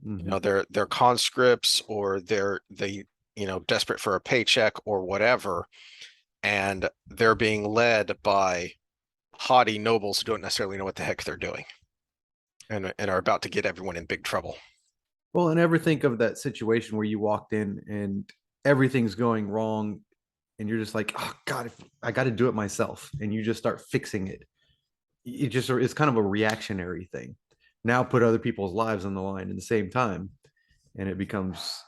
Mm-hmm.
They're conscripts, or they desperate for a paycheck or whatever, and they're being led by haughty nobles who don't necessarily know what the heck they're doing, and are about to get everyone in big trouble.
Well, and ever think of that situation where you walked in and everything's going wrong and you're just like, oh God, I got to do it myself. And you just start fixing it. It's kind of a reactionary thing. Now put other people's lives on the line at the same time. And it becomes,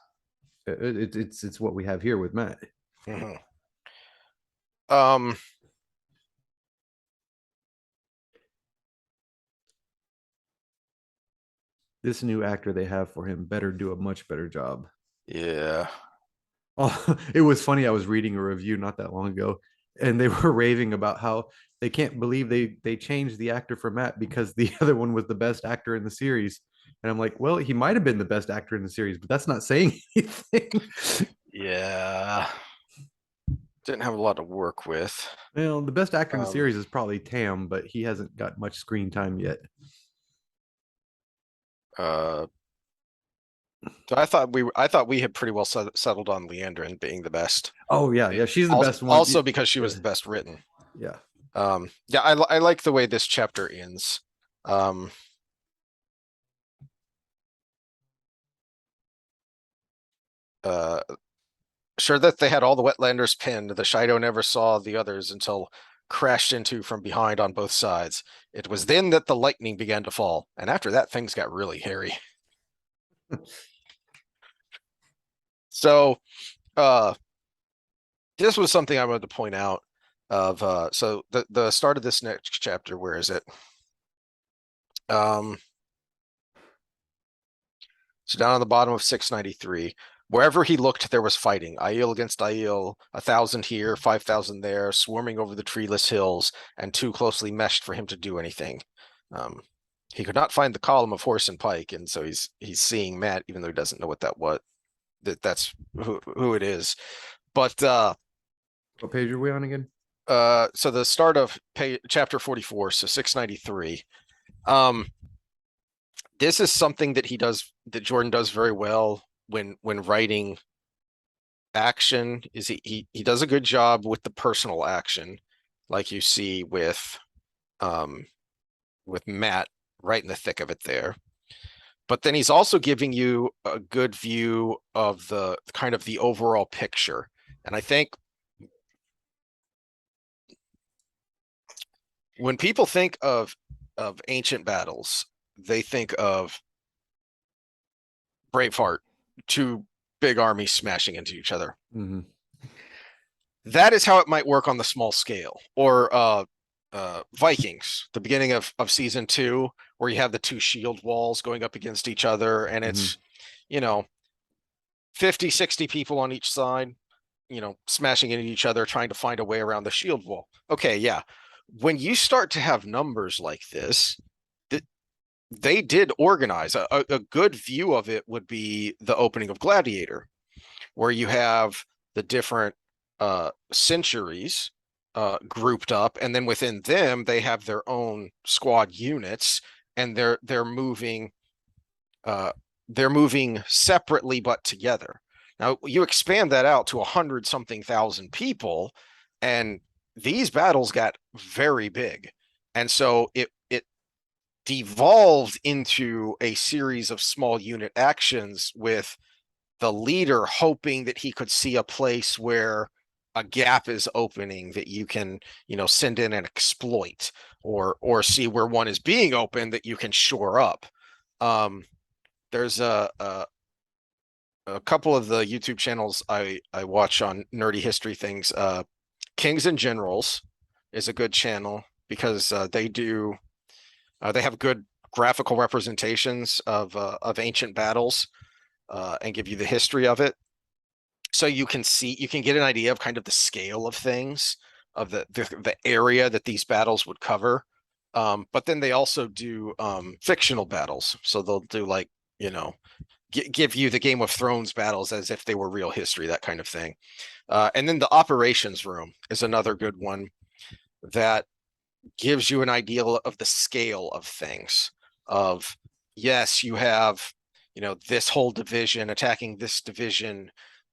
it's what we have here with Matt.
Mhm. Um,
This new actor they have for him better do a much better job.
yeah.
Oh, it was funny. I was reading a review not that long ago, and they were raving about how they can't believe they changed the actor for Matt because the other one was the best actor in the series. And I'm like, well, he might have been the best actor in the series, but that's not saying anything.
Yeah. Didn't have a lot to work with.
Well, the best actor in the
Um,
series is probably Tam, but he hasn't got much screen time yet.
uh, so I thought we had pretty well settled on Leandrin being the best.
Oh yeah,
It-
yeah, she's the
Also,
best one.
also because she was
Yeah,
the best written.
yeah.
Yeah, I like the way this chapter ends. Um, uh, sure that they had all the wetlanders pinned, the Shido never saw the others until crashed into from behind on both sides. It was then that the lightning began to fall, and after that, things got really hairy. So, uh, this was something I wanted to point out. So the start of this next chapter, where is it? Um, So down on the bottom of 693, wherever he looked, there was fighting. Aiel against Aiel, 1,000 here, 5,000 there, swarming over the treeless hills, and too closely meshed for him to do anything. Um, he could not find the column of horse and pike, and so he's seeing Matt, even though he doesn't know that's who it is. But
What page are we on again?
so the start of chapter 44, so 693. Um, this is something that Jordan does very well when writing action. Is he does a good job with the personal action, like you see um with Matt right in the thick of it there. But then he's also giving you a good view of the kind of the overall picture. And I think when people think of ancient battles, they think of Braveheart, two big armies smashing into each other.
Mm-hmm.
That is how it might work on the small scale. Or Vikings, the beginning of season 2, where you have the two shield walls going up against each other, and
Mm-hmm.
it's, you know, 50, 60 people on each side, smashing into each other, trying to find a way around the shield wall. Okay, yeah. When you start to have numbers like this, they did organize. A good view of it would be the opening of Gladiator, where you have the different centuries grouped up, and then within them they have their own squad units, and uh, they're moving separately but together. Now you expand that out to 100 something thousand people, and these battles got very big, and so it devolved into a series of small unit actions with the leader hoping that he could see a place where a gap is opening that you can, send in and exploit, or see where one is being open that you can shore up. There's a couple of the YouTube channels I watch on nerdy history things. Kings and Generals is a good channel because they have good graphical representations of ancient battles, and give you the history of it, so you can get an idea of kind of the scale of things, of the area that these battles would cover. But then they also do fictional battles, so they'll do, like, you know give you the Game of Thrones battles as if they were real history, that kind of thing. And then the operations room is another good one that gives you an idea of the scale of things. Of, yes, you have, this whole division attacking this division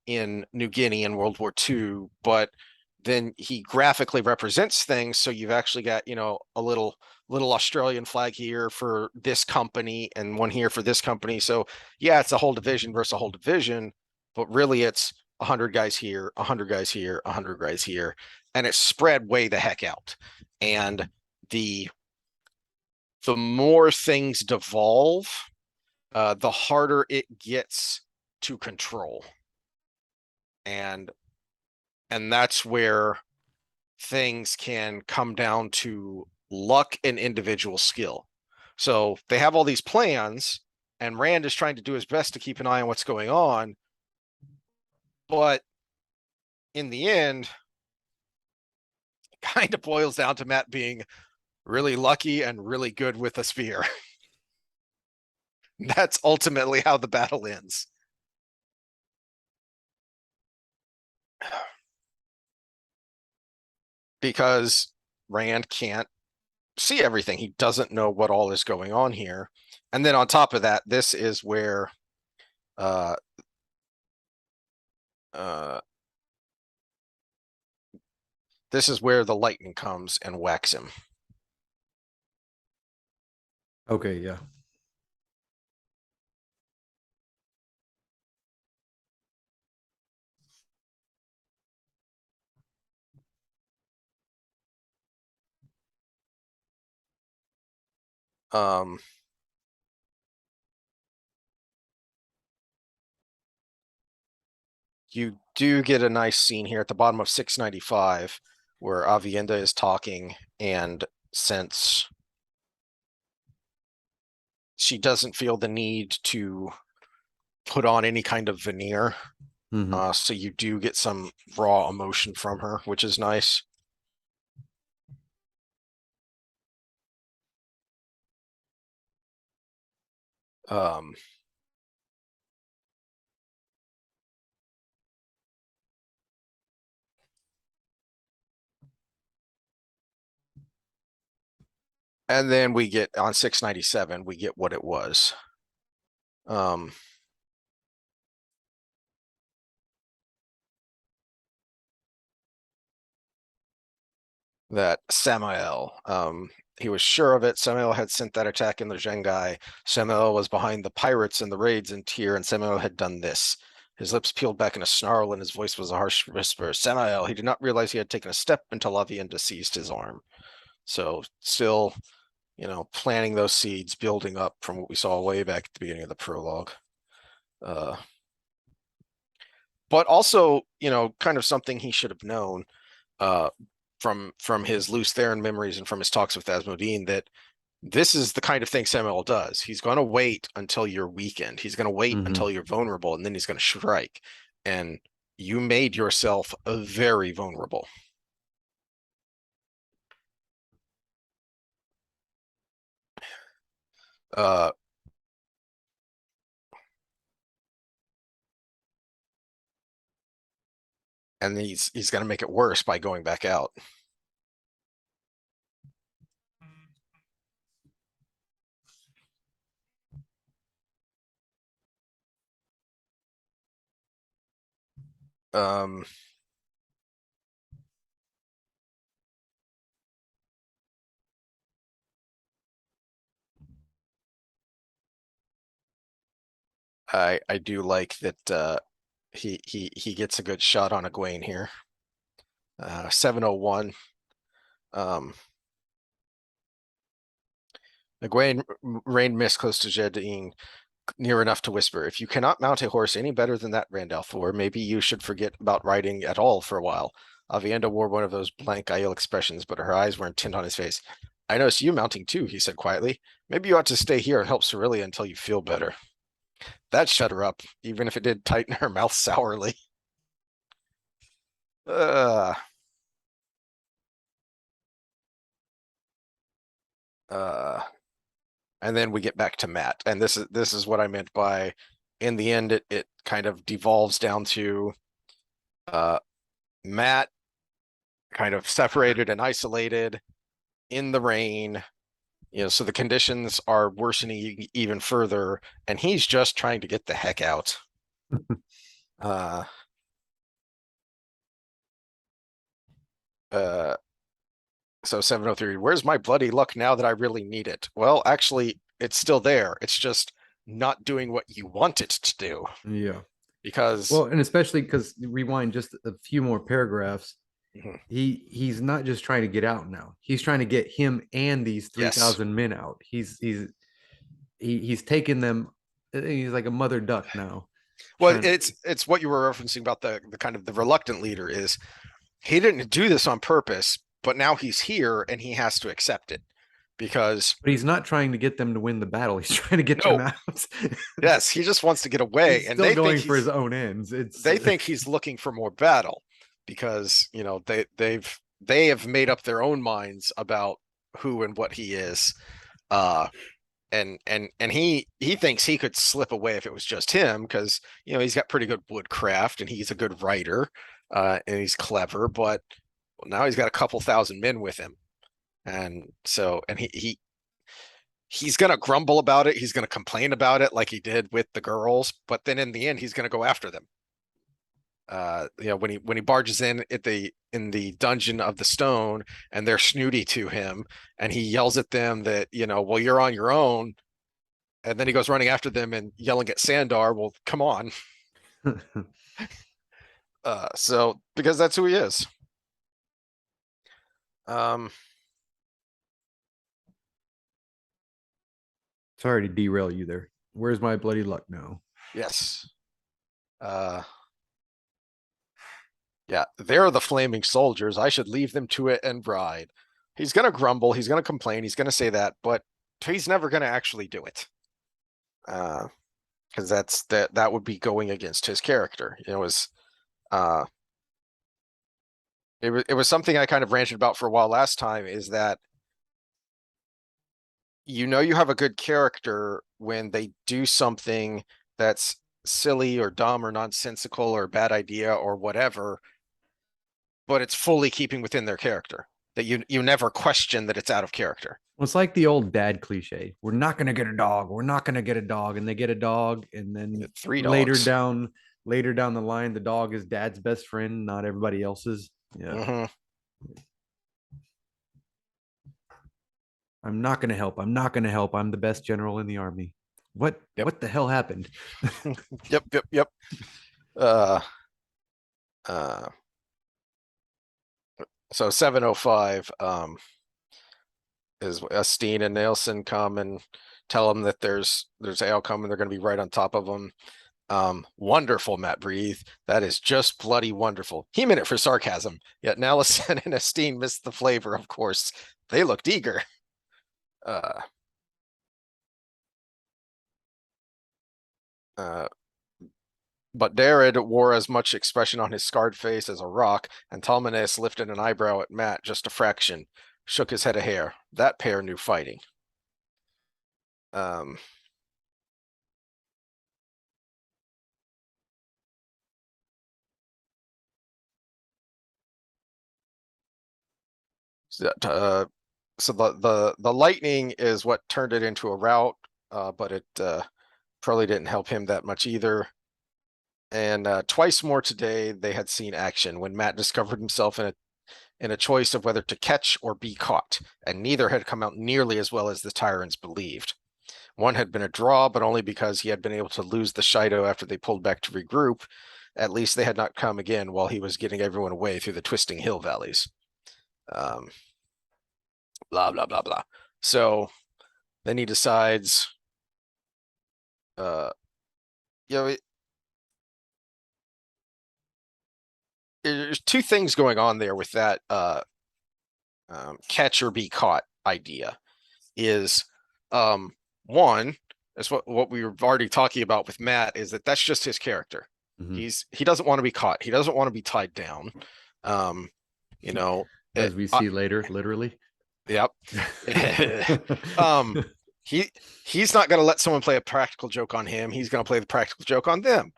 in New Guinea in World War II, but then he graphically represents things, so you've actually got, a little Australian flag here for this company and one here for this company. So yeah, it's a whole division versus a whole division, but really it's 100 guys here, 100 guys here, 100 guys here, and it's spread way the heck out. And the the more things devolve, the harder it gets to control. And And that's where things can come down to luck and individual skill. So they have all these plans, and Rand is trying to do his best to keep an eye on what's going on. But in the end, it kind of boils down to Matt being really lucky and really good with a spear. That's ultimately how the battle ends. Because Rand can't see everything. He doesn't know what all is going on here. And then on top of that, this is where uh uh this is where the lightning comes and whacks him.
Okay, yeah.
Um you do get a nice scene here at the bottom of 695 where Avienda is talking, and since she doesn't feel the need to put on any kind of veneer, so you do get some raw emotion from her, which is nice. Um, and then we get on 697, we get what it was. Um, that Samael, he was sure of it. Samael had sent that attack in the Zhengai. Samael was behind the pirates and the raids in Tyr, and Samael had done this. His lips peeled back in a snarl, and his voice was a harsh whisper. Samael, he did not realize he had taken a step until Avienda seized his arm. So still, planting those seeds, building up from what we saw way back at the beginning of the prologue. But also, kind of something he should have known uh, from his loose Theron memories and from his talks with Asmodine, that this is the kind of thing Samuel does. He's going to wait until you're weakened. He's going to wait until you're vulnerable, and then he's going to strike. And you made yourself very vulnerable. Uh, and he's going to make it worse by going back out. Um, I do like that he gets a good shot on Egwene here. 701. Um, Egwene rained mist close to Jedine, near enough to whisper, "If you cannot mount a horse any better than that, Randolph, maybe you should forget about riding at all for a while." Avienda wore one of those blank Aiel expressions, but her eyes were intent on his face. "I noticed you mounting too," he said quietly. "Maybe you ought to stay here and help Cerelia until you feel better." That shut her up, even if it did tighten her mouth sourly. Uh, uh, and then we get back to Matt, and this is what I meant by, in the end, it kind of devolves down to Matt kind of separated and isolated in the rain. So the conditions are worsening even further, and he's just trying to get the heck out. uh uh so 703, where's my bloody luck now that I really need it? Well, actually, it's still there. It's just not doing what you want it to do.
Yeah.
Because
Well, and especially because rewind just a few more paragraphs,
Mhm.
he's not just trying to get out now. He's trying to get him and these
Yes.
3,000 men out. He's taking them. He's like a mother duck now.
Well,
Trying.
it's what you were referencing about the kind of the reluctant leader is he didn't do this on purpose, but now he's here and he has to accept it because
But he's not trying to get them to win the battle. He's trying to get them
no,
out.
yes, he just wants to get away,
He's
and
still going for his own ends. It's
they think he's looking for more battle because they have made up their own minds about who and what he is. Uh, and he thinks he could slip away if it was just him because he's got pretty good woodcraft and he's a good writer, and he's clever, but now he's got a couple thousand men with him, and so and he's gonna grumble about it, he's gonna complain about it like he did with the girls, but then in the end he's gonna go after them. When he barges in in the dungeon of the stone and they're snooty to him and he yells at them that well, you're on your own, and then he goes running after them and yelling at Sandar, well, come on. So because that's who he is. Um,
sorry to derail you there. Where's my bloody luck now?
yes. Uh, yeah, they're the flaming soldiers. I should leave them to it and ride. He's gonna grumble, he's gonna complain, he's gonna say that, but he's never gonna actually do it. Because that would be going against his character. Uh it was something I kind of ranted about for a while last time, is that you have a good character when they do something that's silly or dumb or nonsensical or a bad idea or whatever, but it's fully keeping within their character. That you never question that it's out of character.
Well, it's like the old dad cliche. We're not going to get a dog. We're not going to get a dog. And they get a dog. And
You
then
get three dogs.
later down the line, the dog is dad's best friend, not everybody else's. Yeah.
Mm-hmm.
I'm not going to help. I'm not going to help. I'm the best general in the army. What?
Yep.
What the hell happened?
Yep. Uh, uh, so 705, is Steen and Nielsen come and tell them that there's ale coming. They're going to be right on top of them. Wonderful, Matt Breathe. That is just bloody wonderful. He meant it for sarcasm. Yet Nielsen and Steen missed the flavor. Of course, they looked eager. Uh, but Darred wore as much expression on his scarred face as a rock, and Talmanes lifted an eyebrow at Matt just a fraction, shook his head a hair. That pair knew fighting. Um, so the lightning is what turned it into a rout, but it probably didn't help him that much either. And twice more today they had seen action when Matt discovered himself in a choice of whether to catch or be caught, and neither had come out nearly as well as the tyrants believed. One had been a draw, but only because he had been able to lose the Shido after they pulled back to regroup. At least they had not come again while he was getting everyone away through the twisting hill valleys. Blah, blah, blah, blah. So then he decides, you know, there's two things going on there with that catch or be caught idea. Is one, that's what we were already talking about with Matt, is that's just his character.
Mm-hmm.
He doesn't want to be caught. He doesn't want to be tied down.
As we see later, literally.
Yep. He's not going to let someone play a practical joke on him. He's going to play the practical joke on them.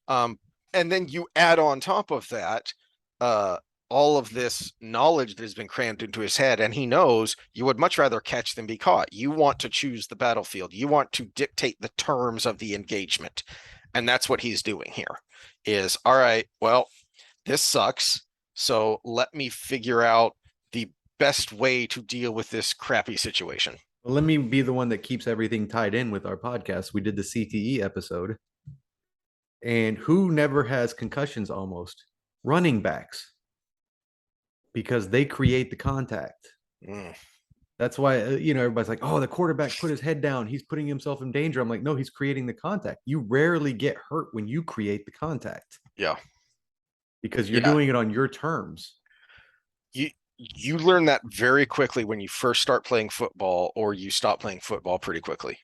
And then you add on top of that, all of this knowledge that has been crammed into his head, and he knows you would much rather catch than be caught. You want to choose the battlefield. You want to dictate the terms of the engagement. And that's what he's doing here is, all right, well, this sucks. So let me figure out the best way to deal with this crappy situation.
Well, let me be the one that keeps everything tied in with our podcast. We did the CTE episode. And who never has concussions almost? Running backs. Because they create the contact. That's why, everybody's like, oh, the quarterback put his head down. He's putting himself in danger. I'm like, no, he's creating the contact. You rarely get hurt when you create the contact
Yeah.
because you're
Yeah.
doing it on your terms.
You learn that very quickly when you first start playing football, or you stop playing football pretty quickly.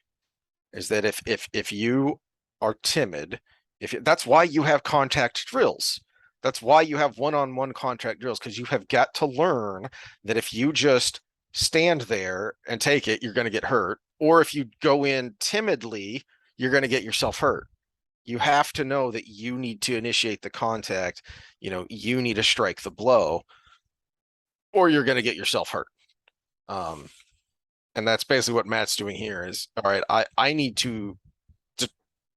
Is that if you are timid, if that's why you have contact drills. That's why you have one-on-one contact drills, because you have got to learn that if you just stand there and take it, you're going to get hurt. Or if you go in timidly, you're going to get yourself hurt. You have to know that you need to initiate the contact. You need to strike the blow, or you're going to get yourself hurt. Um, and that's basically what Matt's doing here is, all right, I need to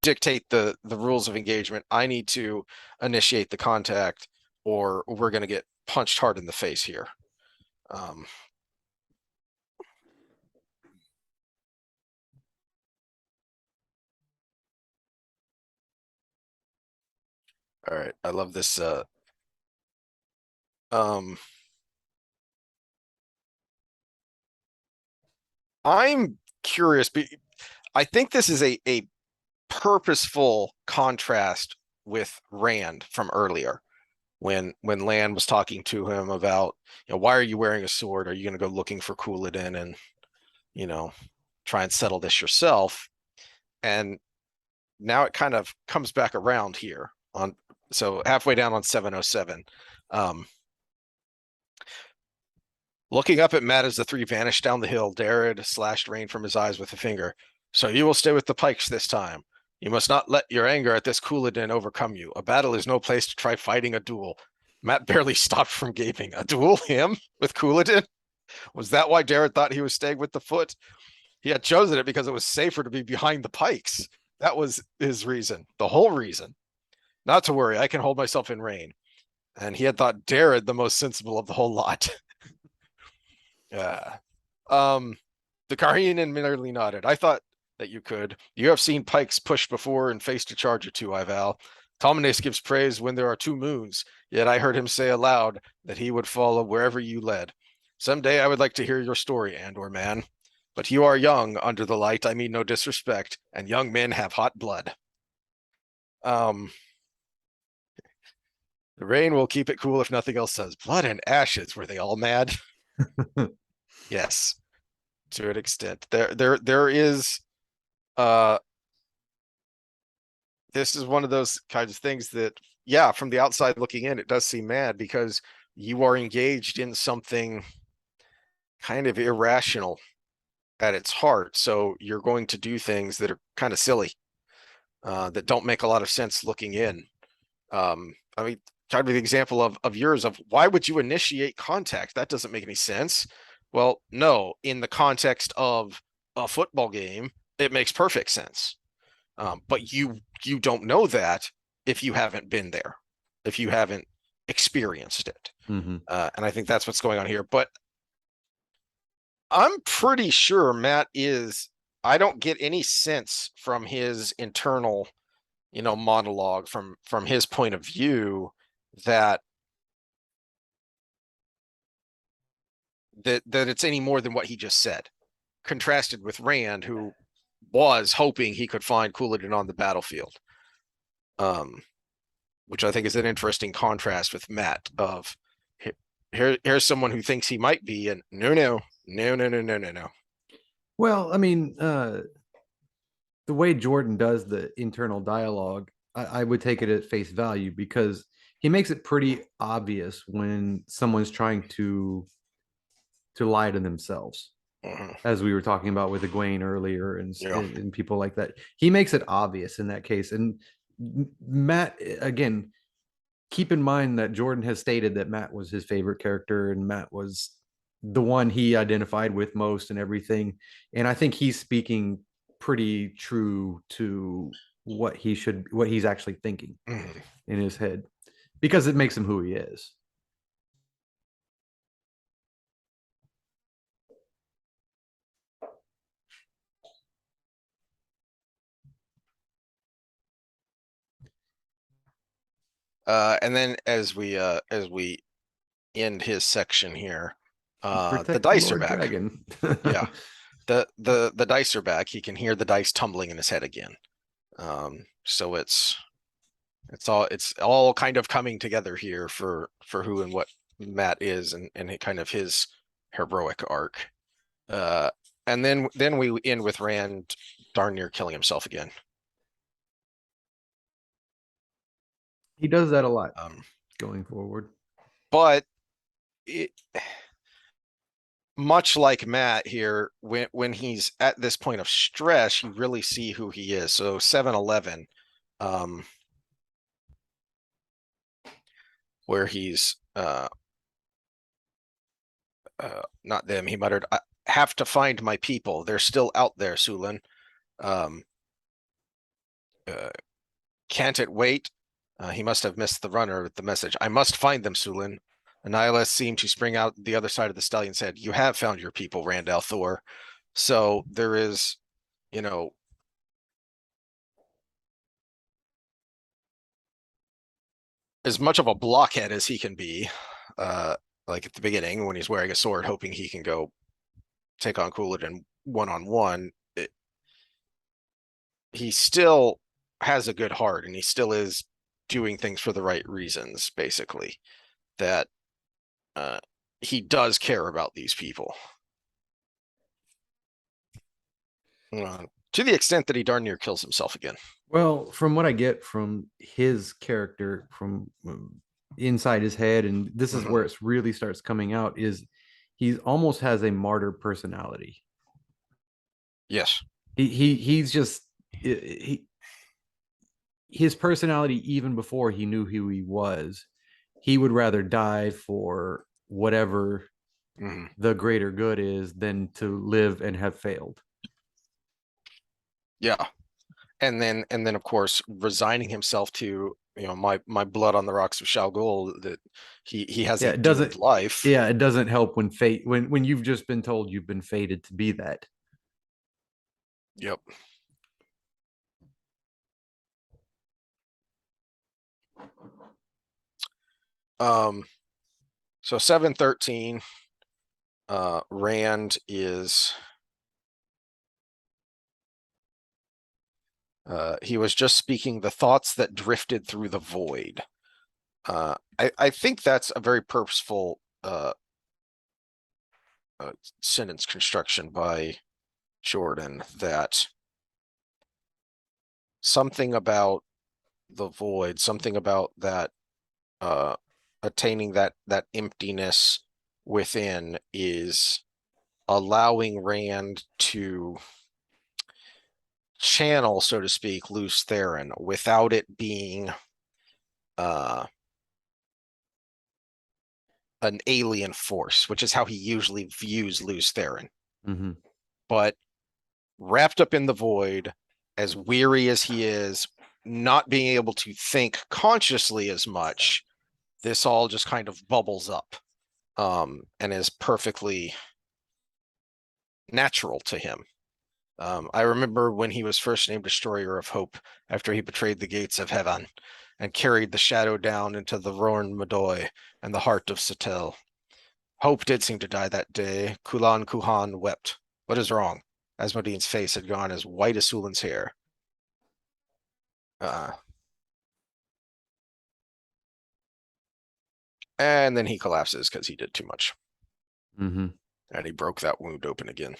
dictate the rules of engagement. I need to initiate the contact, or we're going to get punched hard in the face here. Um, all right, I love this. Um, I'm curious. I think this is a purposeful contrast with Rand from earlier, when Lan was talking to him about, why are you wearing a sword? Are you going to go looking for Cooladin and you know try and settle this yourself? And now it kind of comes back around here on, so halfway down on 707. Um, Looking up at Matt as the three vanished down the hill, Darrett slashed rain from his eyes with a finger. So you will stay with the pikes this time. You must not let your anger at this Cooladin overcome you. A battle is no place to try fighting a duel. Matt barely stopped from gaping. A duel? Him? With Cooladin? Was that why Darrett thought he was staying with the foot? He had chosen it because it was safer to be behind the pikes. That was his reason. The whole reason. Not to worry, I can hold myself in rain. And he had thought Darrett the most sensible of the whole lot. Yeah. Um, the Karhian merely nodded. I thought that you could. You have seen pikes pushed before and faced a charge or two, I vow. Talmanes gives praise when there are two moons, yet I heard him say aloud that he would follow wherever you led. Some day I would like to hear your story, Andor man. But you are young under the light, I mean no disrespect, and young men have hot blood. Um, the rain will keep it cool if nothing else does. Blood and ashes, were they all mad? Yes, to an extent. There is uh this is one of those kinds of things that, yeah, from the outside looking in, it does seem mad because you are engaged in something kind of irrational at its heart. So you're going to do things that are kind of silly, that don't make a lot of sense looking in. I mean, kind of the example of yours of why would you initiate contact? That doesn't make any sense. Well, no, in the context of a football game, it makes perfect sense. But you don't know that if you haven't been there, if you haven't experienced it.
Mm-hmm.
And I think that's what's going on here. But I'm pretty sure Matt is. I don't get any sense from his internal, monologue, from his point of view, that that it's any more than what he just said, contrasted with Rand, who was hoping he could find Cooladin on the battlefield. Which I think is an interesting contrast with Matt of, here's someone who thinks he might be, and no.
Well, I mean, the way Jordan does the internal dialogue, I would take it at face value because he makes it pretty obvious when someone's trying to lie to themselves,
Mhm.
as we were talking about with Egwene earlier, and,
Yeah.
and people like that. He makes it obvious in that case. And Matt, again, keep in mind that Jordan has stated that Matt was his favorite character and Matt was the one he identified with most and everything. And I think he's speaking pretty true to what he's actually thinking
Mhm.
in his head because it makes him who he is.
And then as we end his section here, The
Protect the
dice are
Lord
back.
Dragon.
Yeah. The dice are back. He can hear the dice tumbling in his head again. So it's all kind of coming together here for who and what Matt is, and kind of his heroic arc. Uh, and then we end with Rand darn near killing himself again.
He does that a lot
Um,
going forward.
but it, much like Matt here, when he's at this point of stress, you really see who he is. So 7-11, where he's not them. He muttered, "I have to find my people. They're still out there, Sulin. Um, uh, can't it wait?" He must have missed the runner with the message. "I must find them, Sulin." Annihilus seemed to spring out the other side of the stallion and said, "You have found your people, Randall Thor." So there is, you know, as much of a blockhead as he can be, like at the beginning when he's wearing a sword, hoping he can go take on Cooladin one-on-one. He still has a good heart, and he still is doing things for the right reasons, basically. That uh, he does care about these people. To the extent that he darn near kills himself again.
Well, from what I get from his character, from inside his head, and this is where it really starts coming out, is he almost has a martyr personality.
Yes.
He's just he his personality, even before he knew who he was, he would rather die for whatever the greater good is than to live and have failed.
Yeah. And then of course resigning himself to, my blood on the rocks of Shao Gul, that he has
Yeah,
a
it doesn't.
doomed life.
Yeah, it doesn't help when fate when you've just been told you've been fated to be that.
Yep. So 7-13, Rand is he was just speaking the thoughts that drifted through the void. I think that's a very purposeful sentence construction by Jordan, that something about the void, something about that uh attaining that emptiness within, is allowing Rand to channel, so to speak, Lews Therin without it being uh an alien force, which is how he usually views Lews Therin.
Mm-hmm.
But wrapped up in the void, as weary as he is, not being able to think consciously as much, this all just kind of bubbles up, and is perfectly natural to him. I remember when he was first named Destroyer of Hope after he betrayed the gates of heaven and carried the shadow down into the Rorn Madoy and the heart of Satel. Hope did seem to die that day. Kulan Kuhan wept. What is wrong? Asmodean's face had gone as white as Sulin's hair. Uh, and then he collapses because he did too much.
Mm-hmm.
And he broke that wound open again.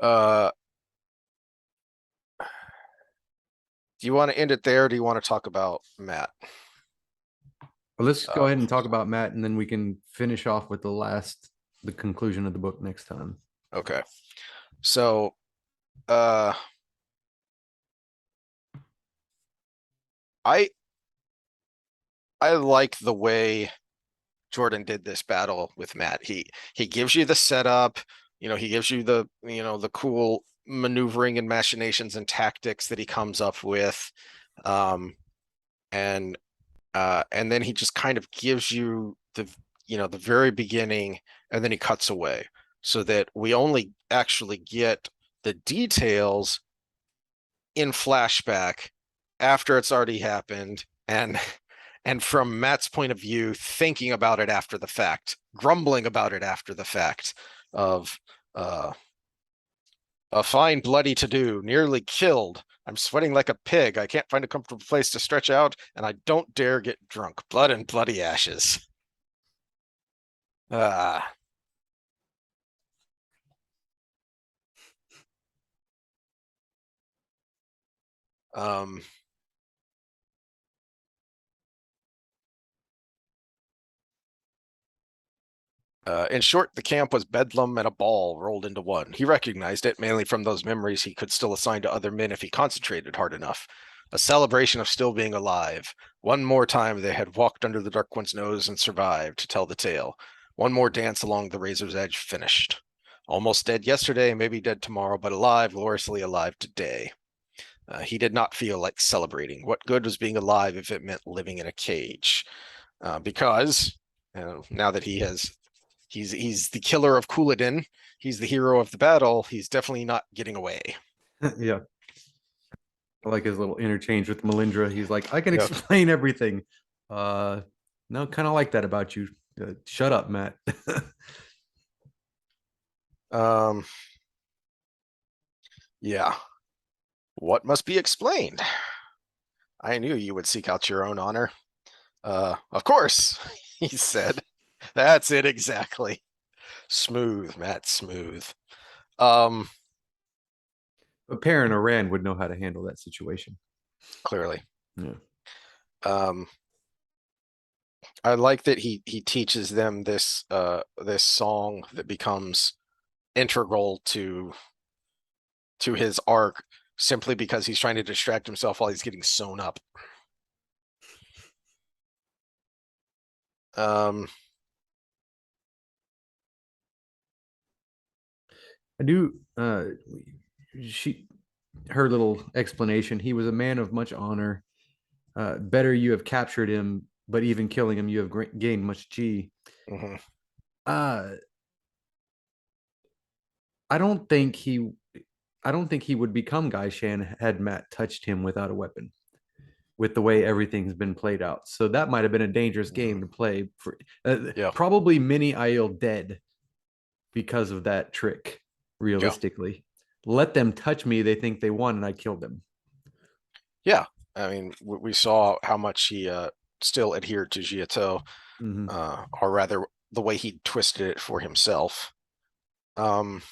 Do you want to end it there? Or do you want to talk about Matt?
Well, let's go ahead and talk about Matt, and then we can finish off with the conclusion of the book next time.
Okay. So, I like the way Jordan did this battle with Matt. He gives you the setup, he gives you the cool maneuvering and machinations and tactics that he comes up with. And then he just kind of gives you the very beginning, and then he cuts away, so that we only actually get the details in flashback after it's already happened, and And from Matt's point of view, thinking about it after the fact, grumbling about it after the fact, of a fine bloody to do, nearly killed. I'm sweating like a pig. I can't find a comfortable place to stretch out, and I don't dare get drunk. Blood and bloody ashes. Ah. Um, in short, the camp was bedlam and a ball rolled into one. He recognized it, mainly from those memories he could still assign to other men if he concentrated hard enough. A celebration of still being alive. One more time they had walked under the Dark One's nose and survived to tell the tale. One more dance along the razor's edge finished. Almost dead yesterday, maybe dead tomorrow, but alive, gloriously alive today. He did not feel like celebrating. What good was being alive if it meant living in a cage? Because now that he's the killer of Couladin, he's the hero of the battle, he's definitely not getting away.
Yeah. I like his little interchange with Melindra. He's like, I can
Yep.
explain everything. No, kind of like that about you. Shut up, Matt.
Um, yeah. What must be explained? I knew you would seek out your own honor. Of course, he said. That's it exactly. Smooth, Matt, smooth. Um,
But Perrin or Rand would know how to handle that situation.
clearly.
Yeah.
Um, I like that he teaches them this song that becomes integral to his arc simply because he's trying to distract himself while he's getting sewn up. Um,
I do. She, her little explanation. He was a man of much honor. Better you have captured him, but even killing him, you have gained much G.
mhm.
Uh, I don't think he. I don't think he would become Guy Shan had Matt touched him without a weapon. With the way everything's been played out, so that might have been a dangerous game to play for.
Yeah,
Probably many Aiel dead because of that trick.
yeah,
Realistically, let them touch me. They think they won, and I killed them.
yeah. I mean, we saw how much he still adhered to Giotto,
Mm-hmm.
or rather, the way he twisted it for himself. Um,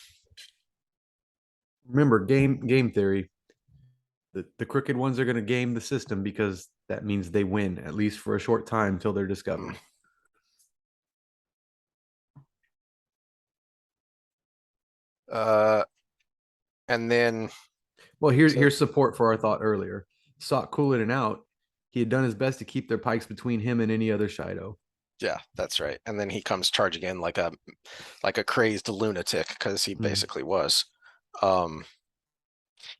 Remember, game theory. The crooked ones are going to game the system because that means they win at least for a short time till they're
mm,
discovered.
uh, and then
Well,
so
here's support for our thought earlier. Sought Cooling out. He had done his best to keep their pikes between him and any other Shido.
yeah, that's right. And then he comes charging in like a crazed lunatic because he
Mm-hmm.
basically was. Um,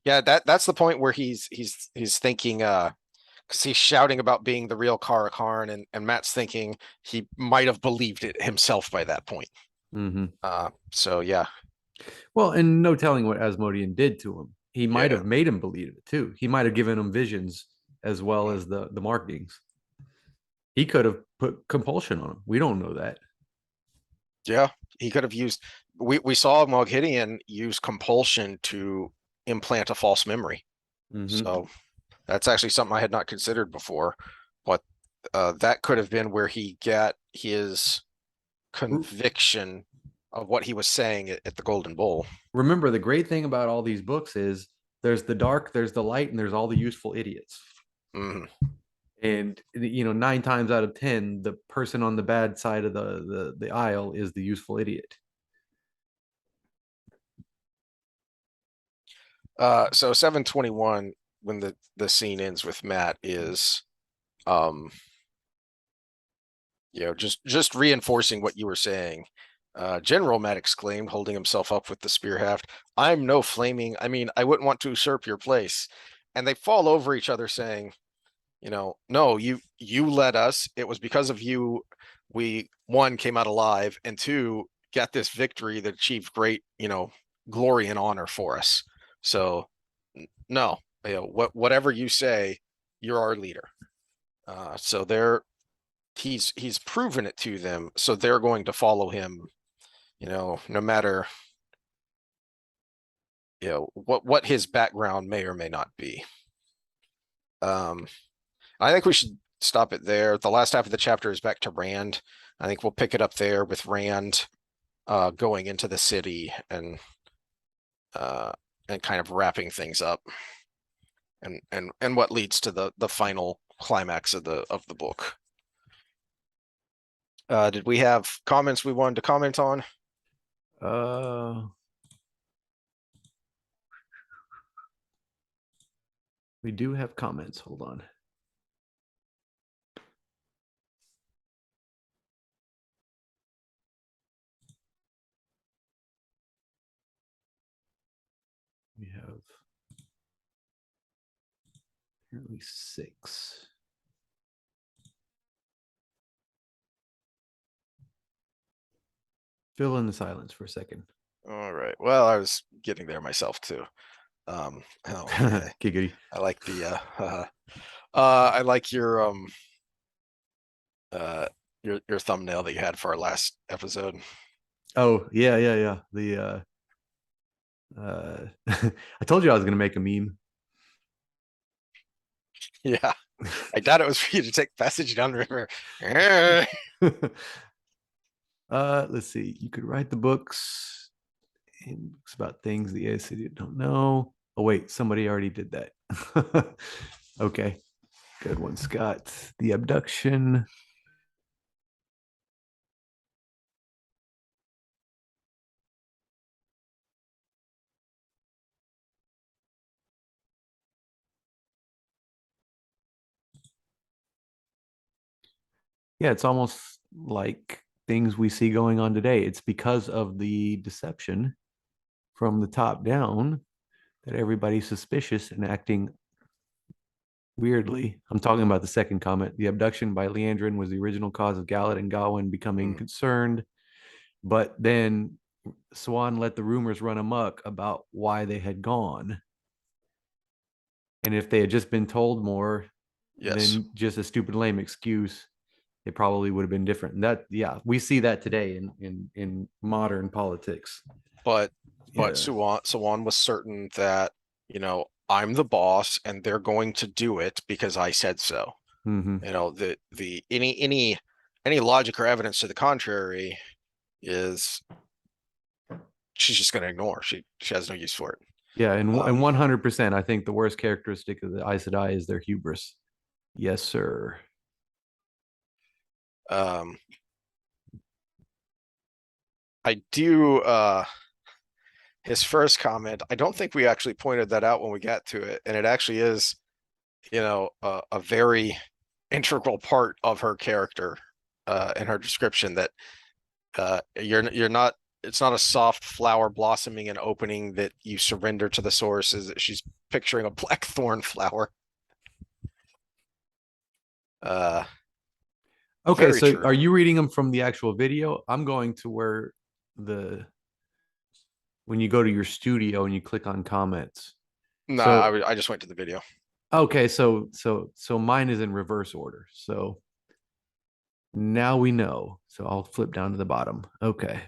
yeah, that's the point where he's thinking because he's shouting about being the real Kara Karn, and Matt's thinking he might have believed it himself by that point.
Mm-hmm.
So yeah,
Well, and no telling what Asmodean did to him. He might
yeah,
have made him believe it too. He might have given him visions as well
mm,
as the markings. He could have put compulsion on him. We don't know that.
yeah. He could have used. We saw Moghidian use compulsion to implant a false memory.
Mm-hmm.
So that's actually something I had not considered before. But that could have been where he got his conviction of what he was saying at the Golden Bowl.
Remember, the great thing about all these books is there's the dark, there's the light, and there's all the useful idiots.
Mhm.
And 9 times out of 10, the person on the bad side of the aisle is the useful idiot.
So 721, when the scene ends with Matt, is um just reinforcing what you were saying. General Matt exclaimed, holding himself up with the spear haft. I'm no flaming. I mean, I wouldn't want to usurp your place. And they fall over each other saying, no, you led us. It was because of you we, one, came out alive, and two, got this victory that achieved great, glory and honor for us. So no, whatever you say, you're our leader. So he's proven it to them, so they're going to follow him, no matter what his background may or may not be. I think we should stop it there. The last half of the chapter is back to Rand. I think we'll pick it up there with Rand going into the city and kind of wrapping things up, and what leads to the final climax of the book. Did we have comments we wanted to comment on?
We do have comments. Hold on. We have apparently 6. Fill in the silence for a second.
All right. Well, I was getting there myself too. Okay.
Giggity.
I like the I like your thumbnail that you had for our last episode.
Oh, yeah. The I told you I was gonna make a meme.
Yeah. I doubt it was for you to take passage down the river.
Let's see. You could write the books in books about things the city don't know. Oh wait, somebody already did that. Okay. Good one, Scott. The abduction. Yeah, it's almost like things we see going on today. It's because of the deception from the top down that everybody's suspicious and acting weirdly. I'm talking about the second comment. The abduction by Leandrin was the original cause of Gallet and Gawain becoming concerned, but then Swan let the rumors run amok about why they had gone. And if they had just been told more
Yes.
than just a stupid lame excuse, it probably would have been different. And that, yeah, we see that today in modern politics.
But
Yeah.
Sawan was certain that, I'm the boss and they're going to do it because I said so.
Mm-hmm.
The any logic or evidence to the contrary is she's just going to ignore. She has no use for it.
Yeah, and 100%, I think the worst characteristic of the Aes Sedai is their hubris. Yes, sir.
I do his first comment, I don't think we actually pointed that out when we got to it, and it actually is, a very integral part of her character in her description, that you're not, it's not a soft flower blossoming and opening that you surrender to the source. Is that she's picturing a blackthorn flower.
Okay,
Very
so
true.
are you reading them from the actual video? I'm going to where the when you go to your studio and you click on comments.
No,
So
I just went to the video.
okay, so mine is in reverse order. So now we know. So I'll flip down to the bottom. Okay.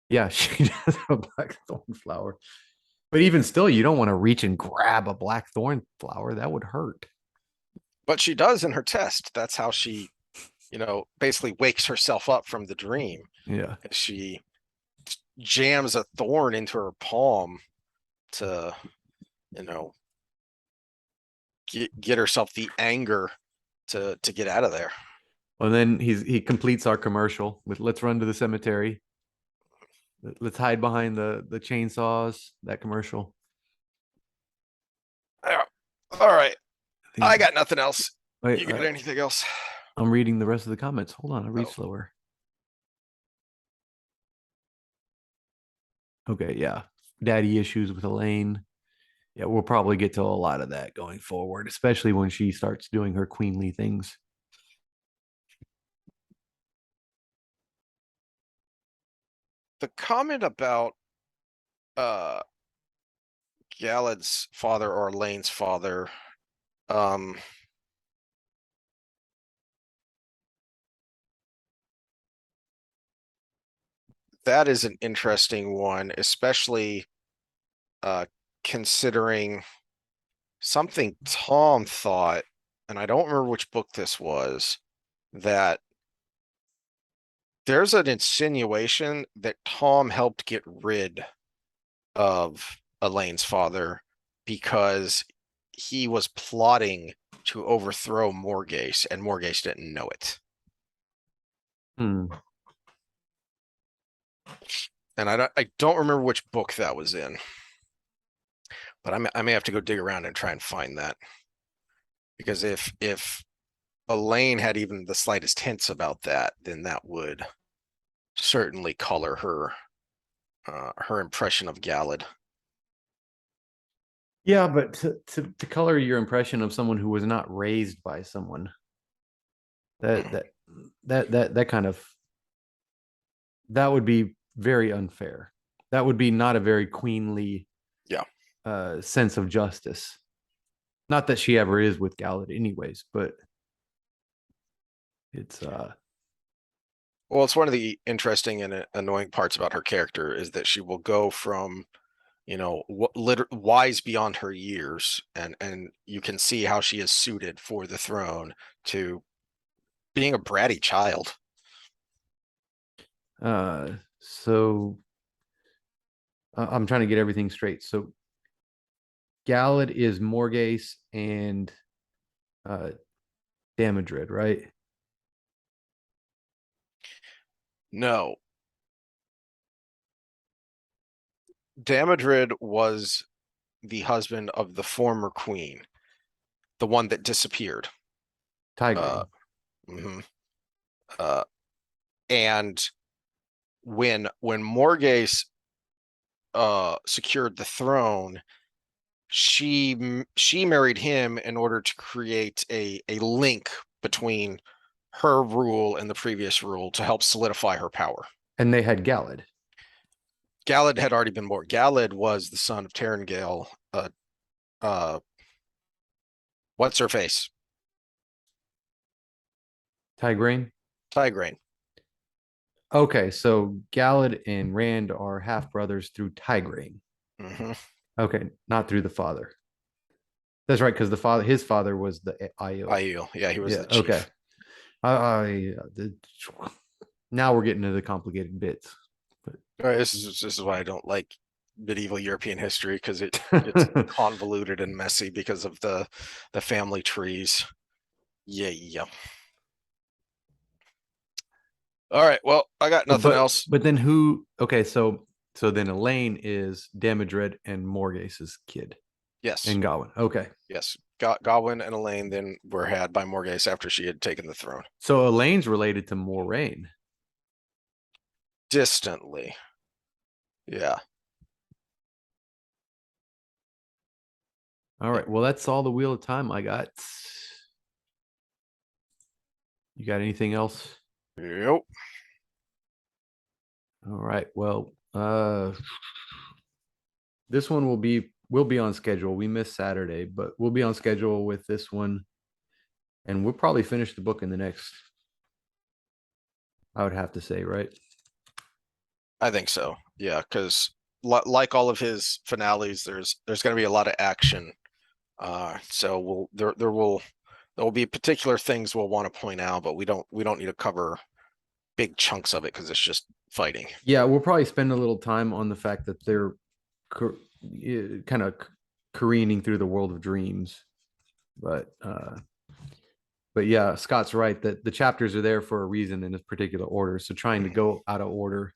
Yeah, she does have a blackthorn flower. But even still, you don't want to reach and grab a blackthorn flower. That would hurt.
But she does in her test. That's how she, basically wakes herself up from the dream.
Yeah.
She jams a thorn into her palm to, get herself the anger to get out of there.
Well, then he completes our commercial with "Let's run to the cemetery. Let's hide behind the chainsaws." That commercial.
All right. I
Think,
got nothing else.
wait,
You got anything else?
I'm reading the rest of the comments. Hold on, I read
Oh.
slower. Okay, yeah. Daddy issues with Elaine. Yeah, we'll probably get to a lot of that going forward, especially when she starts doing her queenly things.
The comment about uh Galad's father or Elaine's father, um that is an interesting one, especially uh considering something Tom thought, and I don't remember which book this was, that there's an insinuation that Tom helped get rid of Elaine's father because he was plotting to overthrow Morgase, and Morgase didn't know it.
Hmm.
And I don't remember which book that was in, but I may have to go dig around and try and find that, because if Elaine had even the slightest hints about that, then that would certainly color her impression of Galad.
Yeah, but to color your impression of someone who was not raised by someone, that
Mhm.
that that kind of, that would be very unfair. That would be not a very queenly
Yeah.
sense of justice. Not that she ever is with Galad, anyways, but it's
Well, it's one of the interesting and annoying parts about her character is that she will go from, wise beyond her years, and you can see how she is suited for the throne, to being a bratty child.
so I'm trying to get everything straight. So Galad is Morgase and uh Damodred, right?
No, Damodred was the husband of the former queen, the one that disappeared. Uh,
Tigraine.
mhm. uh, and when Morgase secured the throne, she married him in order to create a link between her rule and the previous rule to help solidify her power.
And they had Galad.
Galad had already been born. Galad was the son of Terengale. Uh, what's her face?
Tigraine.
Tigraine.
Okay, so Galad and Rand are half brothers through Tigraine.
Hmm.
Okay, not through the father. That's right, because his father was the Aiel.
Aiel. Yeah, he was
Yeah.
the
Okay.
chief.
Now we're getting to the complicated bits.
This is why I don't like medieval European history, because it gets
But
convoluted and messy because of the family trees. Yeah, yeah. All right. Well, I got nothing
but
else.
but then who? Okay, so then Elaine is Damodred and Morgase's kid
Yes.
and Gawain. Okay,
Yes. Gawain and Elaine then were had by Morgase after she had taken the throne.
so Elaine's related to Moraine.
Distantly. Yeah.
All right. Well, that's all the Wheel of Time I got. You got anything else?
Yep.
All right. Well, this one will be on schedule. We missed Saturday, but we'll be on schedule with this one, and we'll probably finish the book in the next. I would have to say, right?
I think so. Yeah, because like all of his finales, there's going to be a lot of action. So there will be particular things we'll want to point out, but we don't need to cover big chunks of it because it's just fighting.
Yeah, we'll probably spend a little time on the fact that they're kind of careening through the world of dreams, but yeah, Scott's right that the chapters are there for a reason in this particular order. So trying to
Mhm.
go out of order,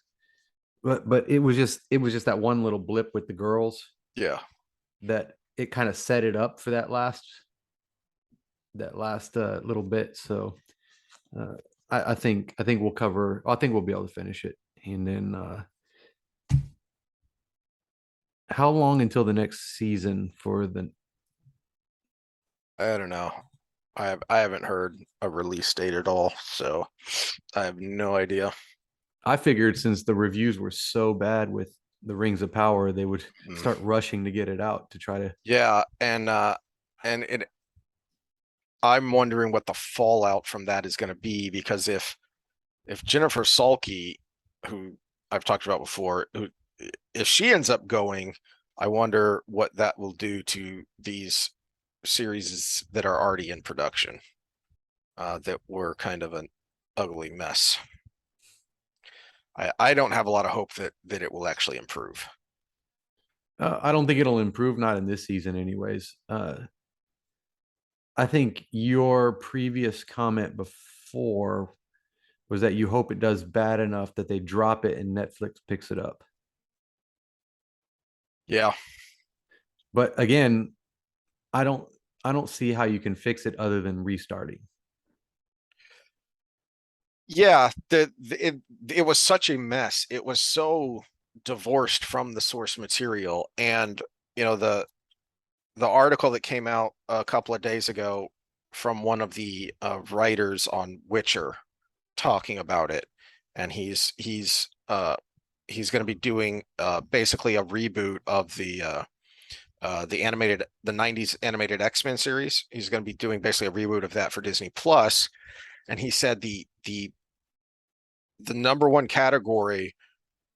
but it was just that one little blip with the girls
Yeah.
that it kind of set it up for that last little bit. So uh, I think we'll cover. I think we'll be able to finish it. And then how long until the next season for the?
I don't know. I haven't heard a release date at all, so I have no idea.
I figured since the reviews were so bad with the Rings of Power, they would
Mm.
start rushing to get it out to try to.
Yeah, and it I'm wondering what the fallout from that is going to be, because if Jennifer Salke, who I've talked about before, if she ends up going, I wonder what that will do to these series that are already in production, that were kind of an ugly mess. I don't have a lot of hope that it will actually improve.
I don't think it'll improve, not in this season, anyways. I think your previous comment before was that you hope it does bad enough that they drop it and Netflix picks it up.
Yeah,
But again, I don't I don't see how you can fix it other than restarting.
yeah. It was such a mess. It was so divorced from the source material, and you know the article that came out a couple of days ago from one of the writers on Witcher talking about it, and he's going to be doing basically a reboot of the 90s animated X-Men series. He's going to be doing basically a reboot of that for Disney Plus, and he said the number one category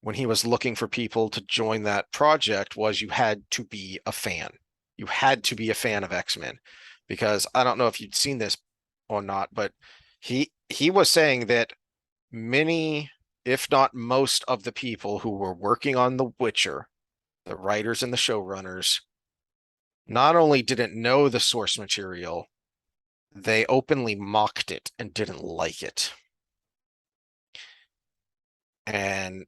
when he was looking for people to join that project was you had to be a fan. You had to be a fan of X-Men, because I don't know if you'd seen this or not, but he was saying that many, if not most of the people who were working on The Witcher, the writers and the showrunners, not only didn't know the source material, they openly mocked it and didn't like it. And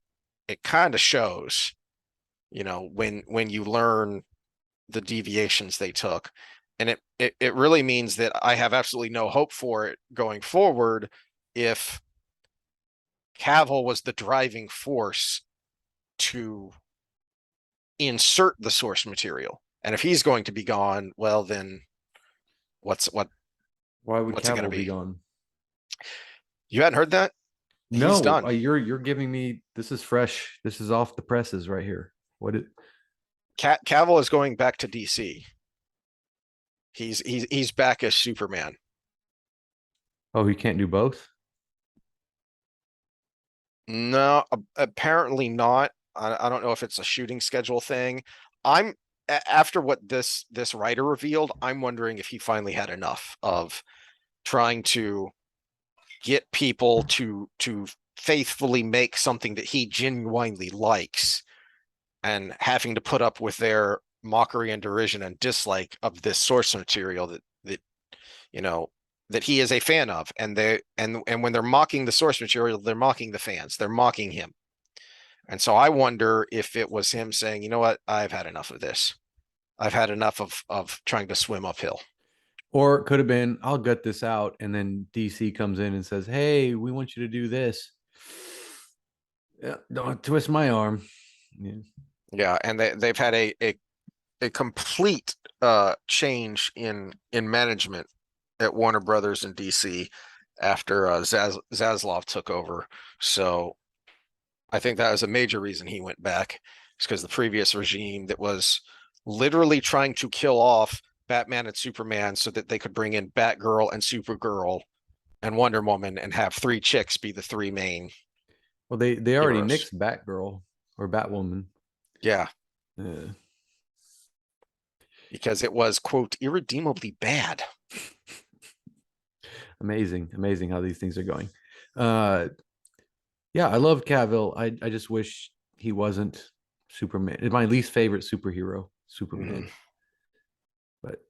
it kind of shows, when you learn the deviations they took. And it really means that I have absolutely no hope for it going forward if Cavill was the driving force to insert the source material. And if he's going to be gone, well then what's what
Why would
what's it going to
Cavill be
be?
gone?
You hadn't heard that? He's
No,
done.
you're giving me this is fresh. This is off the presses right here. What it
Cavill is going back to DC. He's back as Superman.
Oh, he can't do both?
No, apparently not. I don't know if it's a shooting schedule thing. I'm After what this writer revealed, I'm wondering if he finally had enough of trying to get people to faithfully make something that he genuinely likes, and having to put up with their mockery and derision and dislike of this source material that you know that he is a fan of. And when they're mocking the source material, they're mocking the fans, they're mocking him. And so I wonder if it was him saying, you know what, I've had enough of this. I've had enough of trying to swim uphill.
Or it could have been, I'll gut this out, and then DC comes in and says, "Hey, we want you to do this." Yeah, don't twist my arm. Yeah.
Yeah, and they've had a complete change in management at Warner Brothers and DC after Zaslav took over. So I think that was a major reason he went back, is because the previous regime that was literally trying to kill off Batman and Superman so that they could bring in Batgirl and Supergirl and Wonder Woman and have three chicks be the three main
Well, they already
heroes.
nixed Batgirl or Batwoman.
Yeah,
Yeah.
because it was, quote, irredeemably bad.
Amazing how these things are going. Uh, yeah, I love Cavill. I just wish he wasn't Superman. It's my least favorite superhero,
Mhm.
Superman. But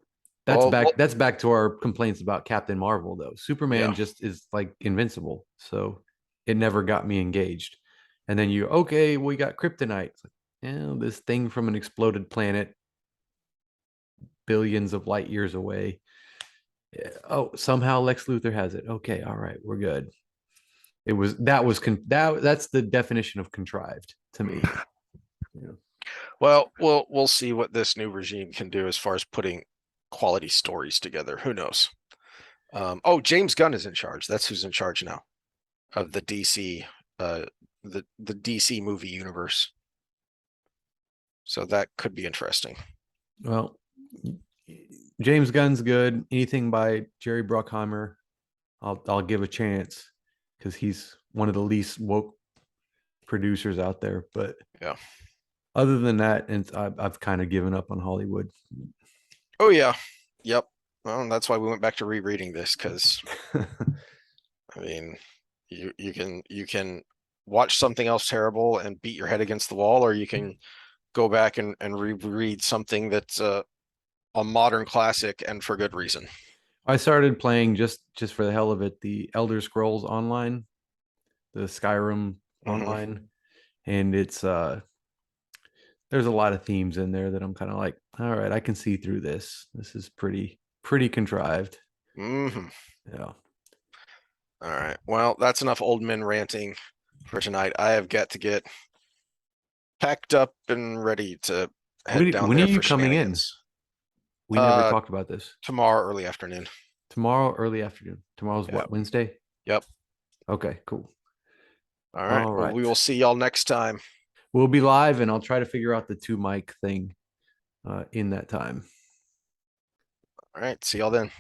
Well,
that's back to our complaints about Captain Marvel though. Superman
yeah.
just is like invincible. So it never got me engaged. And then okay, we got kryptonite. It's like, this thing from an exploded planet billions of light years away. Yeah, oh, somehow Lex Luthor has it. Okay, all right, we're good. That's the definition of contrived to me. Yeah.
Well, we'll see what this new regime can do as far as putting quality stories together. Who knows? Oh, James Gunn is in charge. That's who's in charge now of the DC, uh, the DC movie universe. So that could be interesting.
Well, James Gunn's good. Anything by Jerry Bruckheimer, I'll give a chance because he's one of the least woke producers out there. But
Yeah.
other than that, and I've kind of given up on Hollywood.
Oh yeah. Yep. Well, that's why we went back to rereading this because I mean, you can watch something else terrible and beat your head against the wall, or you can go back and reread something that's a modern classic and for good reason.
I started playing just for the hell of it, the Elder Scrolls Online, the Skyrim
Hmm.
Online, and it's there's a lot of themes in there that I'm kind of like, all right, I can see through this. This is pretty contrived.
Hmm.
Yeah.
All right. Well, that's enough old men ranting for tonight. I have got to get packed up and ready to head down
When are
there
you
for
coming in?
shenanigans.
We never
Uh,
talked about this.
tomorrow early afternoon.
Tomorrow, early afternoon. Tomorrow's
Yeah.
what, Wednesday?
Yep.
Okay, cool.
All right.
All
Well, we
right.
will see y'all next time.
We'll be live and I'll try to figure out the two mic thing in that time.
All right. See y'all then.